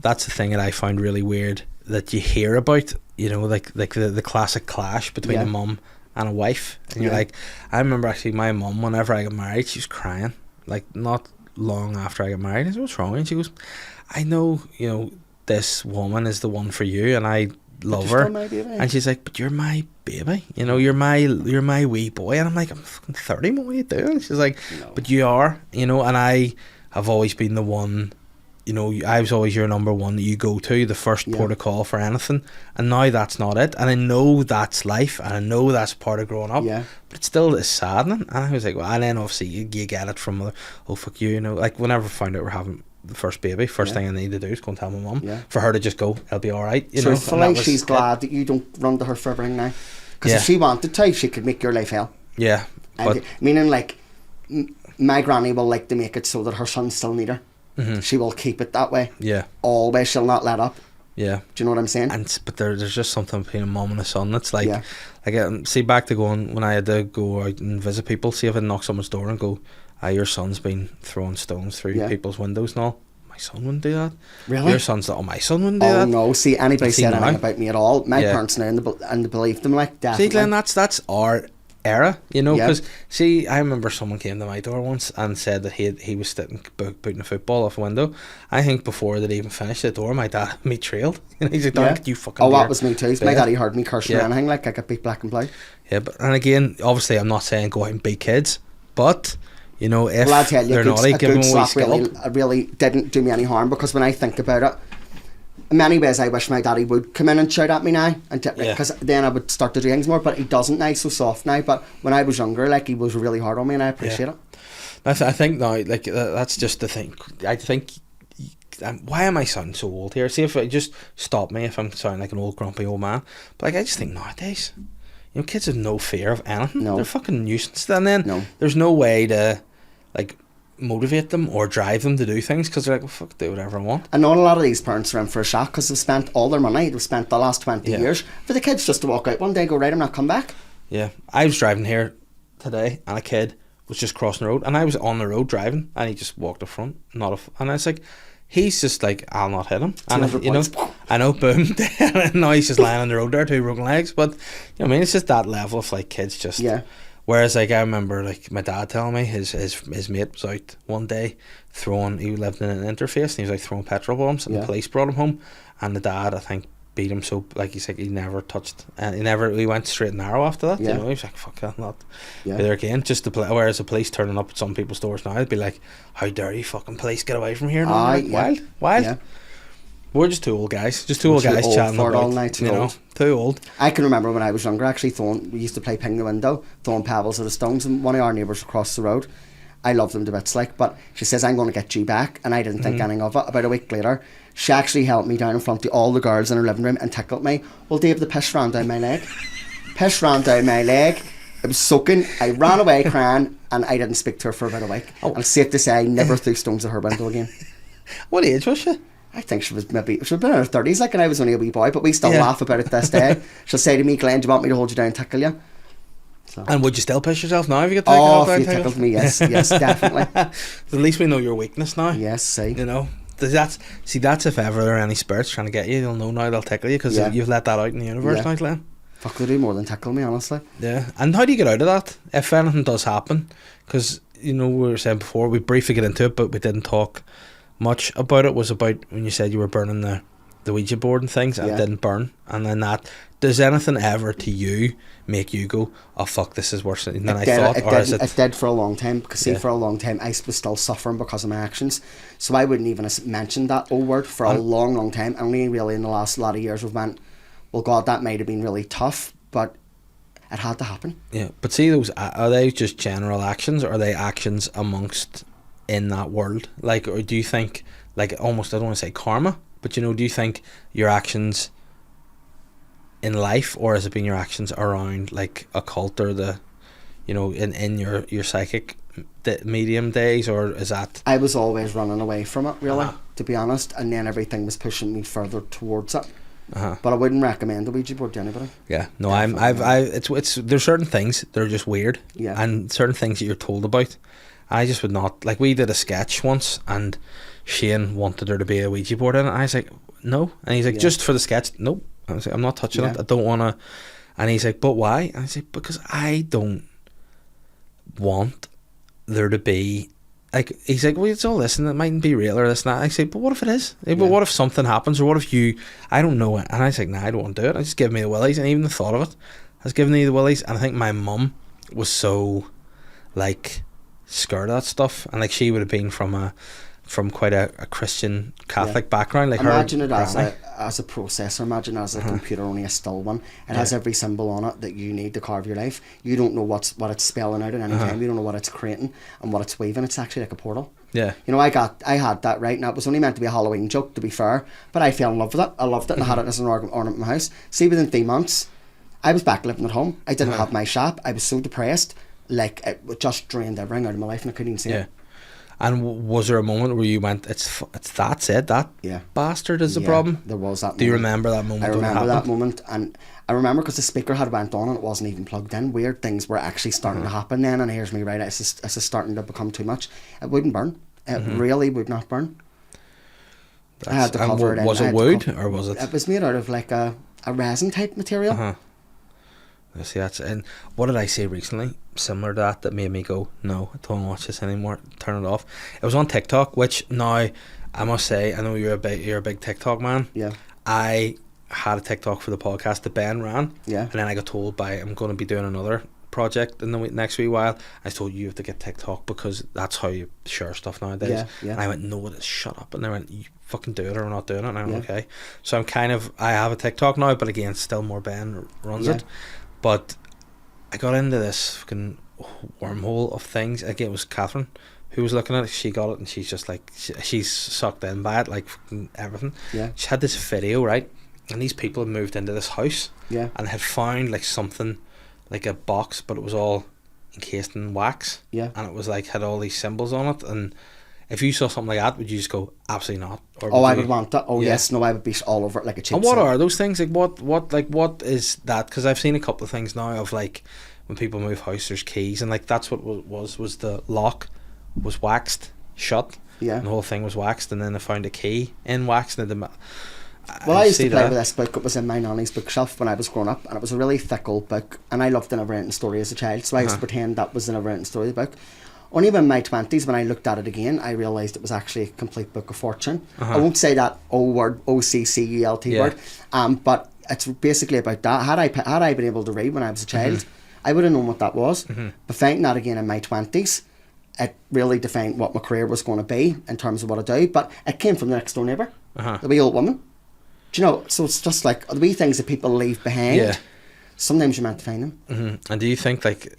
that's the thing that I find really weird that you hear about, you know, like the classic clash between a mum and a wife, and you're like, I remember actually my mum, whenever I got married, she was crying, like, not long after I got married. I said, what's wrong? And she goes, I know, you know, this woman is the one for you, and I love her. And she's like, but you're my baby, you know, you're my wee boy. And I'm like, I'm fucking 30, what are you doing? She's like, but you are, you know, and I have always been the one, you know, I was always your number one that you go to, the first port of call for anything, and now that's not it. And I know that's life, and I know that's part of growing up, but it still is saddening. And I was like, well, and then obviously you get it from, oh fuck you know, like whenever I found out we're having the first baby, first thing I need to do is go and tell my mum, for her to just go, it'll be alright, you know.
Truthfully, she's glad that you don't run to her for everything now, because if she wanted to, she could make your life hell. But meaning, like, my granny will like to make it so that her sons still need her. She will keep it that way. Always, she'll not let up. Do you know what I'm saying?
But there's just something between a mum and a son that's like, see, back to going when I had to go out and visit people, see if I knock someone's door and go, your son's been throwing stones through people's windows and all. My son wouldn't do that.
Really?
Your son's my son wouldn't do that.
Oh no, see, anybody said anything about me at all, my parents now, and they believed them, like, definitely.
See, Glenn, that's our era, you know, because see, I remember someone came to my door once and said that he was sitting putting a football off a window. I think before they'd even finished the door, my dad me trailed. And he's like, Dad, you fucking
that was me too. My daddy heard me cursing or anything, like I got beat black and blue.
But and again, obviously I'm not saying go out and beat kids, but you know, if
I'll tell you,
they're naughty, give them a wee skill.
really didn't do me any harm, because when I think about it, in many ways I wish my daddy would come in and shout at me now, and because then I would start to do things more, but he doesn't now. He's so soft now, but when I was younger, like, he was really hard on me, and I appreciate it.
I think now, like, that's just the thing. I think, why am I sounding so old here? See, if it just stop me if I'm sounding like an old grumpy old man, but like, I just think nowadays, you know, kids have no fear of anything. They're fucking nuisance. And then there's no way to, like, motivate them or drive them to do things, because they're like, well, fuck, do whatever I want.
I know a lot of these parents are in for a shock because they've spent all their money, they've spent the last 20 years for the kids just to walk out one day and go, right, I'm not come back.
Yeah, I was driving here today and a kid was just crossing the road, and I was on the road driving, and he just walked up front, and I was like, he's just like, I'll not hit him, and you know, I know, boom, and now he's just lying on the road there, 2 broken legs. But you know what I mean, it's just that level of like kids just.
Yeah.
Whereas like I remember like my dad telling me his mate was out one day he lived in an interface, and he was like throwing petrol bombs, and the police brought him home, and the dad, I think, beat him, so like he's like, he never touched, and he went straight and narrow after that. You know, he was like, fuck, I'll not be there again, just to play. Whereas the police turning up at some people's doors now, it'd be like, how dare you fucking police, get away from here. Like, wild. Yeah. We're just two old guys chatting about
all night,
too old.
I can remember when I was younger, actually we used to play ping the window, throwing pebbles at the stones, and one of our neighbours across the road, I loved them to bits, like, but she says, I'm going to get you back, and I didn't think anything of it. About a week later, she actually held me down in front of all the girls in her living room and tickled me. Well, Dave, the piss ran down my leg. It was soaking. I ran away crying, and I didn't speak to her for about a week. And it's safe to say, I never threw stones at her window again.
What age was she?
I think she was been in her 30s, like, and I was only a wee boy, but we still laugh about it this day. She'll say to me, Glenn, do you want me to hold you down and tickle you? So.
And would you still piss yourself now if you get tickled?
If you tickled me, yes, definitely.
At least we know your weakness now.
Yes, see.
You know, that's if ever there are any spirits trying to get you, they'll know now, they'll tickle you, because you've let that out in the universe now, Glenn.
Fuck, they do more than tickle me, honestly.
Yeah, and how do you get out of that if anything does happen? Because, you know, we were saying before, we briefly get into it, but we didn't talk much about it, was about when you said you were burning the Ouija board and things, and it didn't burn, and then that, does anything ever to you make you go, oh fuck, this is worse than I thought?
It did for a long time, because for a long time I was still suffering because of my actions, so I wouldn't even have mentioned that old word for a long time. Only really in the last lot of years we've went, well, God, that might have been really tough, but it had to happen. Yeah,
but see, those, are they just general actions, or are they actions amongst in that world? Like, or do you think, like, almost, I don't want to say karma, but, you know, do you think your actions in life, or has it been your actions around like occult, or the, you know, in your psychic medium days, or is that?
I was always running away from it, really, to be honest, and then everything was pushing me further towards it. But I wouldn't recommend the Ouija board to anybody.
Yeah, no, it's there's certain things that are just weird, and certain things that you're told about. I just would not, like, we did a sketch once, and Shane wanted there to be a Ouija board in it. I was like, no, and he's like, just for the sketch, nope. I was like, I'm not touching it. I don't want to. And he's like, but why? And I was like, because I don't want there to be, like, he's like, well, it's all this, and it mightn't be real or this and that. I say, but what if it is? Like, but what if something happens, or what if I don't know it? And I was like, nah, I don't want to do it. I just give me the willies, and even the thought of it has given me the willies. And I think my mum was so, like, scared of that stuff, and like, she would have been from quite a Christian Catholic background. Like,
imagine it as a processor. Imagine as a computer, only a still one. It has every symbol on it that you need to carve your life. You don't know what it's spelling out at any time. You don't know what it's creating and what it's weaving. It's actually like a portal. Yeah. You know, I had that, right? Now, it was only meant to be a Halloween joke, to be fair, but I fell in love with it. I loved it, and I had it as an ornament in my house. See, within 3 months, I was back living at home. I didn't have my shop. I was so depressed, like, it just drained everything out of my life, and I couldn't even see it.
And was there a moment where you went, it's that bastard is the problem?
There was that moment.
Do you remember that moment?
I remember that moment, and I remember because the speaker had went on and it wasn't even plugged in. Weird things were actually starting to happen then, and here's me, right, it's just starting to become too much. It wouldn't burn. It really would not burn. I had to cover it in.
Was it wood, or was it?
It was made out of like a resin type material.
See, that's, and what did I say recently similar to that made me go, no, I don't watch this anymore, turn it off? It was on TikTok, which now I must say, I know you're a big TikTok man. Yeah. I had a TikTok for the podcast that Ben ran. Yeah. And then I got told I'm going to be doing another project in the next wee while. I was told, you have to get TikTok because that's how you share stuff nowadays. Yeah, yeah. And I went, no, shut up. And they went, you fucking do it or we're not doing it. And I went, okay. So I have a TikTok now, but again, still more Ben runs it. But I got into this fucking wormhole of things. Again, it was Catherine who was looking at it. She got it, and she's just like, she's sucked in by it, like fucking everything. Yeah. She had this video, right? And these people had moved into this house. Yeah. And had found like something, like a box, but it was all encased in wax.
Yeah.
And it was like had all these symbols on it. And if you saw something like that, would you just go absolutely not? Or
Oh, I
you-
would want that. Oh
Yeah.
yes, no, I would be all over it like a cheap.
And what
suit.
are those things? Like what is that? Because I've seen a couple of things now of like when people move house, there's keys, and like that's what was the lock was waxed shut.
Yeah.
And the whole thing was waxed, and then they found a key in wax. And
Well, I used to
see
play
that.
with this book. It was in my nanny's bookshelf when I was growing up, and it was a really thick old book. And I loved the never-ending story as a child, so I used to pretend that was the never-ending story book. Only in my 20s, when I looked at it again, I realised it was actually a complete book of fortune. I won't say that O word, OCCULT
Yeah.
word, but it's basically about that. Had I been able to read when I was a child, I would have known what that was. But finding that again in my 20s, it really defined what my career was going to be in terms of what I do. But it came from the next door neighbour, the wee old woman. Do you know? So it's just like the wee things that people leave behind.
Yeah.
Sometimes you're meant to find them.
And do you think like,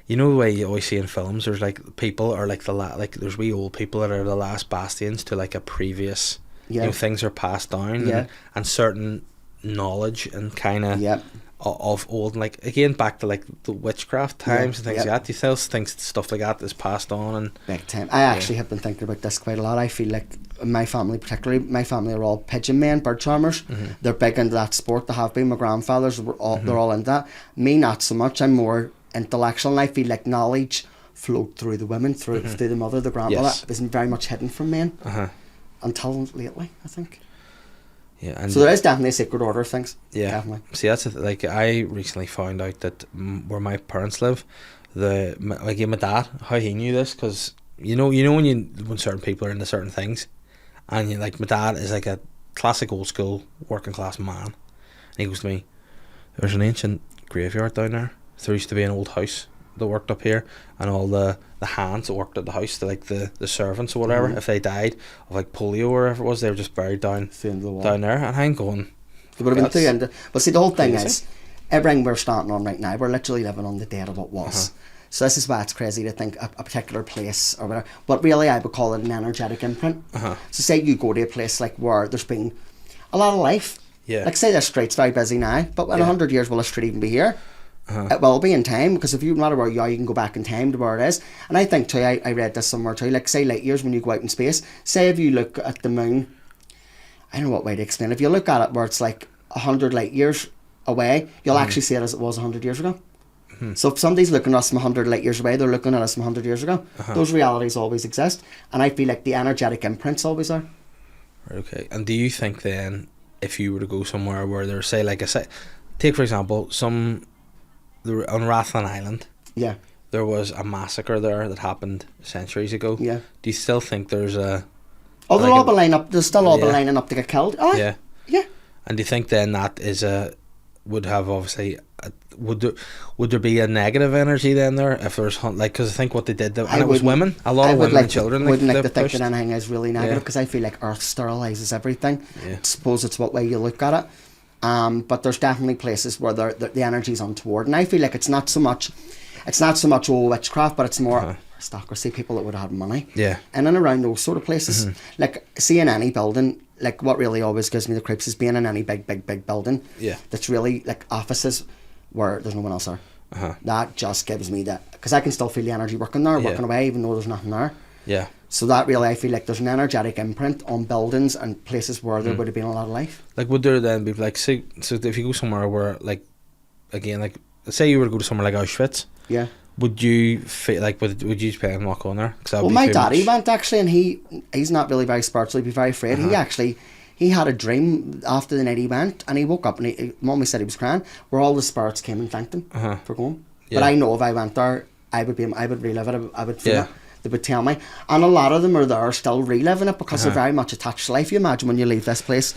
you know the way you always see in films, there's like people are like like there's wee old people that are the last bastions to like a previous,
Yeah.
you know, things are passed down,
Yeah.
and certain knowledge and kind of
Yeah.
of old, like again back to like the witchcraft times and things
Yeah.
like that. Do you still think stuff like that is passed on? And
Big time. I actually have been thinking about this quite a lot. I feel like my family, particularly my family, are all pigeon men, bird charmers. They're big into that sport. They have been. My grandfathers were all, they're all into that. Me, not so much. I'm more intellectual, and I feel like knowledge flowed through the women, through the mother, the grandmother.
Yes.
It was very much hidden from men until lately, I think.
yeah, and
So there is definitely a sacred order of things.
yeah.
Definitely.
See, that's like I recently found out that where my parents live, like my dad, how he knew this, because you know when certain people are into certain things, and you like my dad is like a classic old school working class man, and he goes to me, "There's an ancient graveyard down there. There used to be an old house that worked up here, and all the hands that worked at the house, like the servants or whatever, if they died of like polio or whatever it was, they were just buried down
Through into the wall.
down there." And I'm going,
They would have been
That's
too into. But see, the whole thing
crazy.
is, everything we're starting on right now, we're literally living on the dead of what was. So this is why it's crazy to think a particular place or whatever. But really, I would call it an energetic imprint. So say you go to a place like where there's been a lot of life.
Yeah.
Like say this street's very busy now, but in
Yeah.
100 years will this street even be here? It will be in time, because if you no matter where you are, you can go back in time to where it is. And I think too, I read this somewhere too, like say light years when you go out in space. Say if you look at the moon, I don't know what way to explain it. If you look at it where it's like 100 light years away, you'll actually see it as it was 100 years ago. So if somebody's looking at us from 100 light years away, they're looking at us from 100 years ago. Those realities always exist, and I feel like the energetic imprints always are.
okay. And do you think then, if you were to go somewhere where there's say like take for example on Rathlin Island,
Yeah,
there was a massacre there that happened centuries ago.
yeah.
Do you still think there's a
Oh, they'll
Like
all
a-
be lining up. They'll still all be
Yeah.
lining up to get killed. Oh,
yeah?
yeah.
And do you think then that is would have obviously would there be a negative energy then there if there's like, because I think what they did and it was
wouldn't-
women, a lot
I
of
would
women
like
and children,
wouldn't like
they
to think
pushed.
that anything is really negative,
Yeah.
because I feel like Earth sterilizes everything.
Yeah.
I suppose it's what way you look at it. But there's definitely places where the energy's untoward, and I feel like it's not so much old witchcraft, but it's more aristocracy, people that would have had money.
Yeah.
In and around those sort of places, like see in any building, like what really always gives me the creeps is being in any big building.
Yeah.
That's really like offices where there's no one else there. That just gives me that, because I can still feel the energy working there, working away, even though there's nothing there.
Yeah.
So that really, I feel like there's an energetic imprint on buildings and places where there would have been a lot of life.
Like, would there then be like, say, so if you go somewhere where like, again, like, say you were to go to somewhere like Auschwitz,
Yeah.
would you feel like would you just pay and walk on there? Cause
Well, my daddy went actually, and he's not really very spiritual. He'd be very afraid. He had a dream after the night he went, and he woke up and Mummy said he was crying, where all the spirits came and thanked him for going.
Yeah.
But I know if I went there, I would relive it. I would feel
Yeah.
it. They would tell me, and a lot of them are there still reliving it, because they're very much attached to life. You imagine when you leave this place,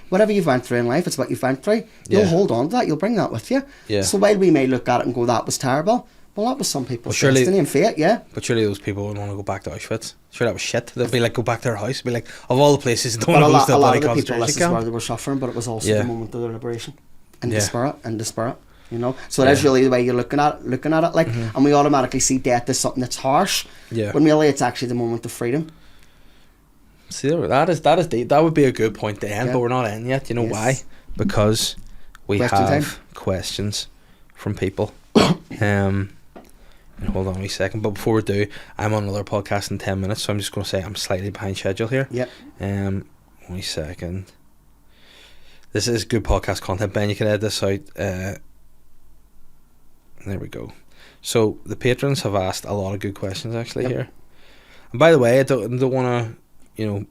whatever you've went through in life, it's what you've went through. You'll
Yeah.
hold on to that. You'll bring that with you.
Yeah.
So while we may look at it and go, that was terrible, well, that was some people's
surely-
destiny and fate. Yeah.
But surely those people wouldn't want to go back to Auschwitz. Sure, that was shit. They'd be like, go back to their house. Be like, of all the places, don't
But
want to go to
a
a
lot
bloody
of the people,
concentration
this is where
camp.
they were suffering, but it was also
Yeah.
the moment of their liberation. In
Yeah.
the spirit, you know. So it is really the way you're looking at it, like, and we automatically see death as something that's harsh,
Yeah.
when really it's actually the moment of freedom.
See, that is deep. That would be a good point to end,
Yeah.
but we're not in yet. You know
Yes.
why? Because we
Question
have
time.
questions from people. And hold on a wee second. But before we do, I'm on another podcast in 10 minutes, so I'm just going to say I'm slightly behind schedule here.
Yep.
1 second. This is good podcast content, Ben. You can edit this out. There we go. So the patrons have asked a lot of good questions actually here. And by the way, I don't want to,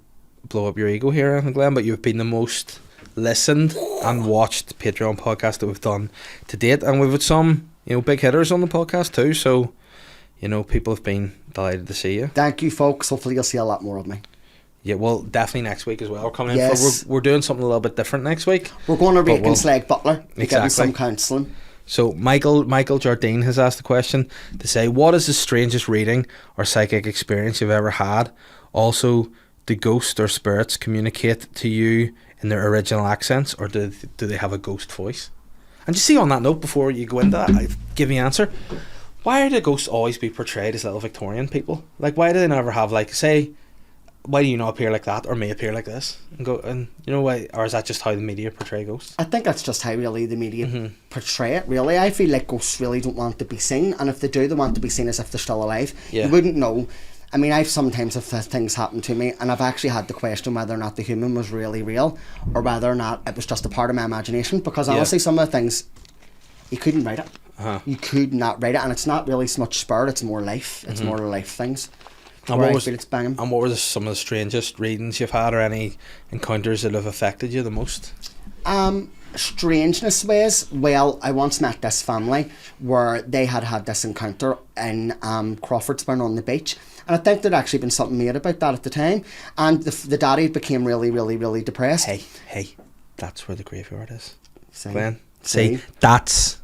blow up your ego here, Glenn, but you've been the most listened and watched Patreon podcast that we've done to date, and we've had some big hitters on the podcast too, so people have been delighted to see you.
Thank you, folks. Hopefully you'll see a lot more of me.
Yeah, well, definitely next week as well. We're coming in for, we're doing something a little bit different next week.
We're going to Reagan Slag Butler to give him some counselling.
So Michael Jardine has asked the question to say, what is the strangest reading or psychic experience you've ever had? Also, do ghosts or spirits communicate to you in their original accents, or do they have a ghost voice? And just see, on that note, before you go into that, give me an answer. Why do ghosts always be portrayed as little Victorian people? Like, why do they never have, like, say, why do you not appear like that, or may appear like this, and go, and why, or is that just how the media portray ghosts?
I think that's just how really the media portray it. Really, I feel like ghosts really don't want to be seen, and if they do, they want to be seen as if they're still alive. You wouldn't know. I mean, I've sometimes had things happen to me, and I've actually had to question whether or not the human was really real, or whether or not it was just a part of my imagination. Because honestly, some of the things, you couldn't write it. You could not write it, and it's not really so much spirit; it's more life. It's more life things.
And what were some of the strangest readings you've had, or any encounters that have affected you the most?
Strangeness ways. Well, I once met this family where they had this encounter in Crawfordsburn on the beach. And I think there'd actually been something made about that at the time. And the daddy became really, really, really depressed.
Hey, that's where the graveyard is.
Glenn.
See, that's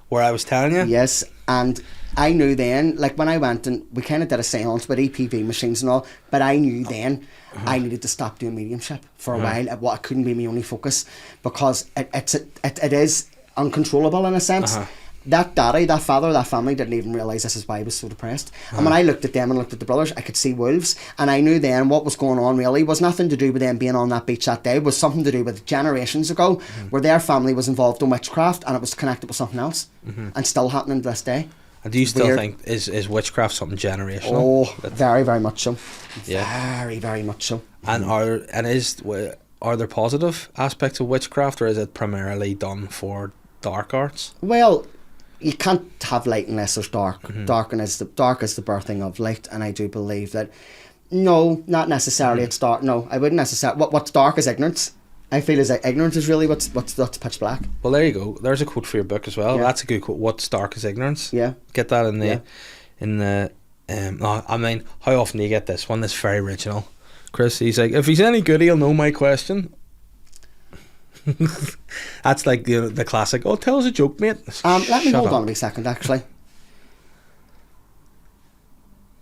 where
I was telling you.
Yes, and I knew then, like when I went and we kind of did a seance with EPV machines and all, but I knew then I needed to stop doing mediumship for a while. It couldn't be my only focus, because it is uncontrollable in a sense. That daddy, that father, that family didn't even realise this is why I was so depressed. And when I looked at them and looked at the brothers, I could see wolves, and I knew then what was going on really was nothing to do with them being on that beach that day. It was something to do with generations ago, where their family was involved in witchcraft, and it was connected with something else, and still happening to this day.
And do you still think is witchcraft something generational?
Oh, very, very much so. Very, very much so.
And are there positive aspects of witchcraft, or is it primarily done for dark arts?
Well, you can't have light unless there's dark. Dark is the birthing of light, and I do believe that. No, not necessarily. It's dark. No, I wouldn't necessarily. What's dark is ignorance. I feel as ignorance is really what's pitch black.
Well, there you go. There's a quote for your book as well. That's a good quote. What's dark is ignorance.
Yeah.
Get that in the I mean, how often do you get this one? That's very original. Chris, he's like, if he's any good, he'll know my question. That's like the classic. Oh, tell us a joke, mate.
Let me hold on a wee second. Actually,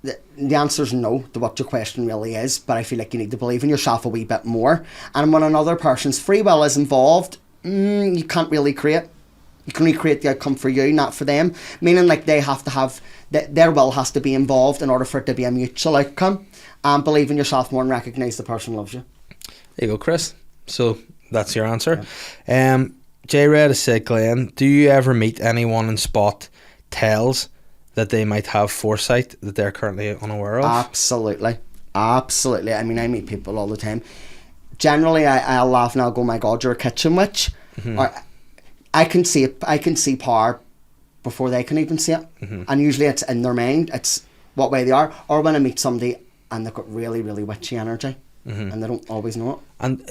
the answer's no to what your question really is, but I feel like you need to believe in yourself a wee bit more. And when another person's free will is involved, you can't really create. You can only create the outcome for you, not for them. Meaning, like, they have to have their will has to be involved in order for it to be a mutual outcome. And believe in yourself more and recognise the person loves you.
There you go, Chris. So that's your answer. J Red has said, Glenn, do you ever meet anyone and spot tells that they might have foresight that they're currently unaware of?
Absolutely. I mean, I meet people all the time. Generally, I'll laugh and I'll go, my God, you're a kitchen witch. Or I can see it. I can see power before they can even see it. And usually it's in their mind. It's what way they are. Or when I meet somebody and they've got really, really witchy energy and they don't always know it.
And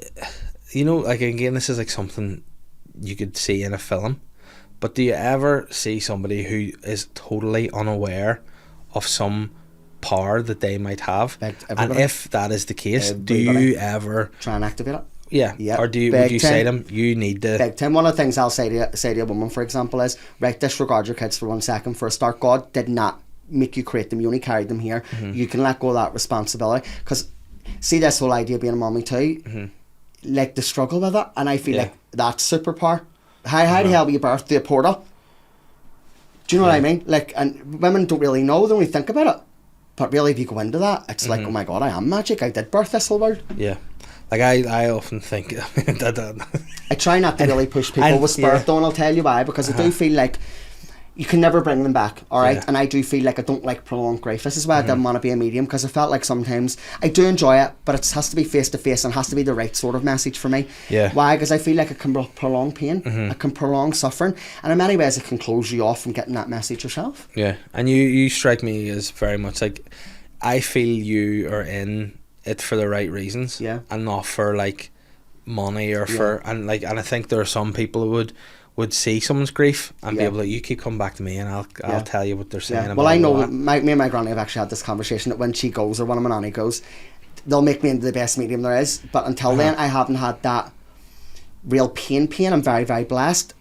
like, again, this is like something you could see in a film, but do you ever see somebody who is totally unaware of some power that they might have? And if that is the case, do you ever
try and activate it?
Yeah. Or would you say to them, you need to...
Big time. One of the things I'll say to a woman, for example, is, right, disregard your kids for 1 second. For a start, God did not make you create them. You only carried them here. You can let go of that responsibility. Because, see, this whole idea of being a mommy too, like the struggle with it, and I feel like that's superpower. How the hell will you birth through a portal? Do you know what I mean? Like, and women don't really know, they don't really think about it. But really, if you go into that, it's like, oh my God, I am magic. I did birth this whole world.
Yeah. Like, I often think...
I try not to really push people with spirit, though, and I'll tell you why. Because I do feel like you can never bring them back, all right?
Yeah.
And I do feel like I don't like prolonged grief. This is why I didn't want to be a medium, because I felt like sometimes I do enjoy it, but it has to be face to face and has to be the right sort of message for me.
Yeah.
Why? Because I feel like it can prolong pain, it can prolong suffering, and in many ways it can close you off from getting that message yourself.
Yeah, and you strike me as very much like, I feel you are in it for the right reasons,
Yeah.
and not for like money or for and I think there are some people who would see someone's grief and be able to, you keep coming back to me and I'll tell you what they're saying.
Yeah.
And
Well, I know
blah, blah, blah.
me and my granny have actually had this conversation that when she goes, or when my nanny goes, they'll make me into the best medium there is. But until then, I haven't had that real pain. I'm very, very blessed.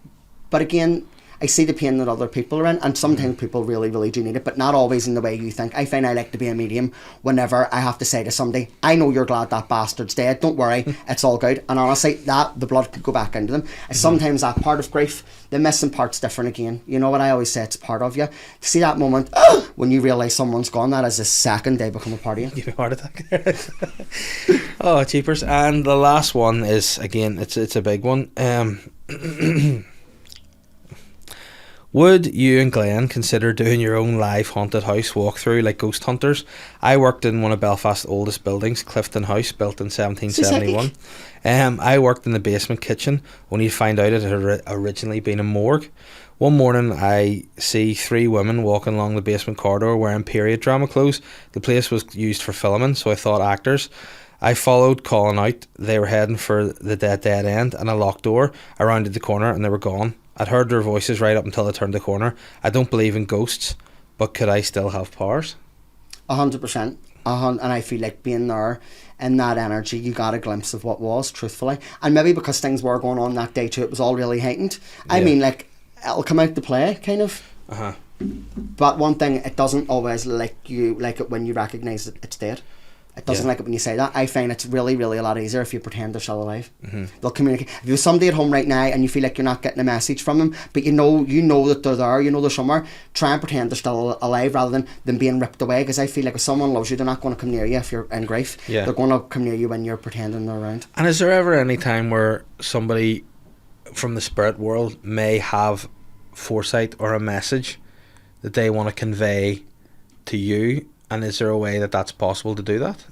But again, I see the pain that other people are in, and sometimes people really, really do need it, but not always in the way you think. I find I like to be a medium whenever I have to say to somebody, I know you're glad that bastard's dead, don't worry, it's all good. And honestly, that the blood could go back into them. And sometimes that part of grief, the missing part's different again. You know what I always say, it's part of you. To see that moment when you realise someone's gone, that is the second they become a part of you.
You have a heart attack. Oh, cheapers. And the last one is, again, it's a big one. Would you and Glenn consider doing your own live haunted house walkthrough like ghost hunters? I worked in one of Belfast's oldest buildings, Clifton House, built in 1771. I worked in the basement kitchen, only to find out it had originally been a morgue. One morning I see 3 women walking along the basement corridor wearing period drama clothes. The place was used for filming, so I thought actors. I followed, calling out. They were heading for the dead end and a locked door. I rounded the corner and they were gone. I'd heard their voices right up until I turned the corner. I don't believe in ghosts, but could I still have powers?
100%. And I feel like being there in that energy, you got a glimpse of what was, truthfully. And maybe because things were going on that day too, it was all really heightened. I mean, like, it'll come out to play, kind of. But one thing, it doesn't always like it when you recognise that it's dead. It doesn't like it when you say that. I find it's really, really a lot easier if you pretend they're still alive. They'll communicate. If you have somebody at home right now and you feel like you're not getting a message from them, but you know that they're there, you know they're somewhere, try and pretend they're still alive rather than them being ripped away. Because I feel like if someone loves you, they're not going to come near you if you're in grief. They're going to come near you when you're pretending they're around.
And is there ever any time where somebody from the spirit world may have foresight or a message that they want to convey to you? And is there a way that that's possible to do that?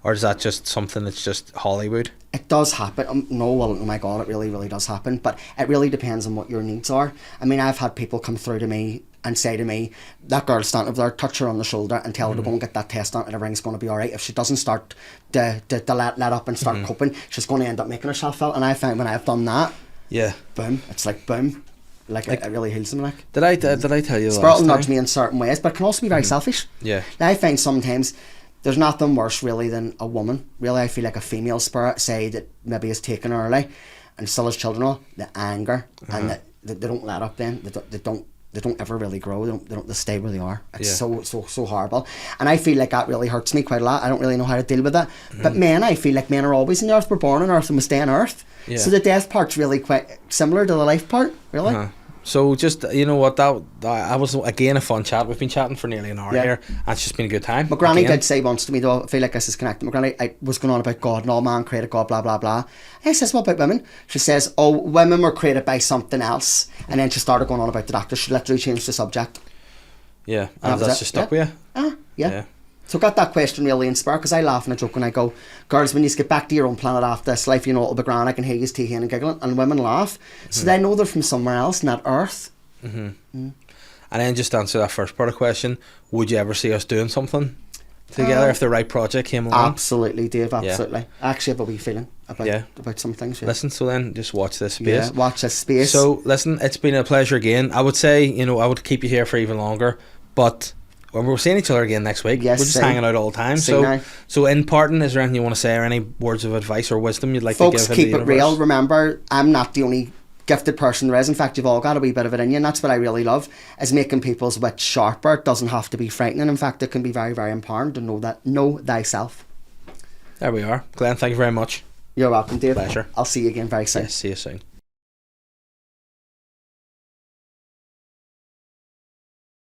Or is that just something that's just Hollywood?
It does happen. Oh my God, it really, really does happen. But it really depends on what your needs are. I mean, I've had people come through to me and say to me, that girl standing up there, touch her on the shoulder and tell her to go and get that test done and everything's going to be alright. If she doesn't start to let up and start coping, she's going to end up making herself feel. And I find when I've done that, boom, it's like boom. Like it really heals them. Like
did I tell you?
Spirit will nudge me in certain ways, but it can also be very selfish.
Yeah.
Now, I find sometimes there's nothing worse really than a woman. Really, I feel like a female spirit, say that maybe is taken early, and still has children. All the anger and that they don't let up. Then they don't ever really grow. They stay where they are. It's so horrible, and I feel like that really hurts me quite a lot. I don't really know how to deal with that. But men, I feel like men are always in the earth. We're born on earth and we stay on earth. Yeah. So the death part's really quite similar to the life part. Really.
So just, you know what, that was again a fun chat. We've been chatting for nearly an hour here, and it's just been a good time.
My granny did say once to me, though, I feel like this is connected. My granny, I was going on about God and all man created God, blah blah blah. And I says, what about women? She says, oh, women were created by something else. And then she started going on about the doctor. She literally changed the subject.
Yeah, and that's just stuck with you.
Yeah. So I got that question really inspired, because I laugh and I joke and I go, girls, when you get back to your own planet after this life, you know it'll be grand. I can hear you teeing and giggling, and women laugh. So they know they're from somewhere else, not Earth.
And then just to answer that first part of the question, would you ever see us doing something together if the right project came along?
Absolutely, Dave, absolutely. I actually have a wee feeling about some things.
Listen, so then just watch this space.
Yeah, watch this space.
So listen, it's been a pleasure again. I would say, you know, I would keep you here for even longer, but when we're seeing each other again next week, we're just hanging out all the time. So in parting, is there anything you want to say, or any words of advice or wisdom you'd like to give? Folks, keep it real.
Remember, I'm not the only gifted person there is. In fact, you've all got a wee bit of it in you, and that's what I really love, is making people's wit sharper. It doesn't have to be frightening. In fact, it can be very, very empowering to know thyself.
There we are. Glenn, thank you very much.
You're welcome, Dave.
Pleasure.
I'll see you again very soon.
Yes, see you soon.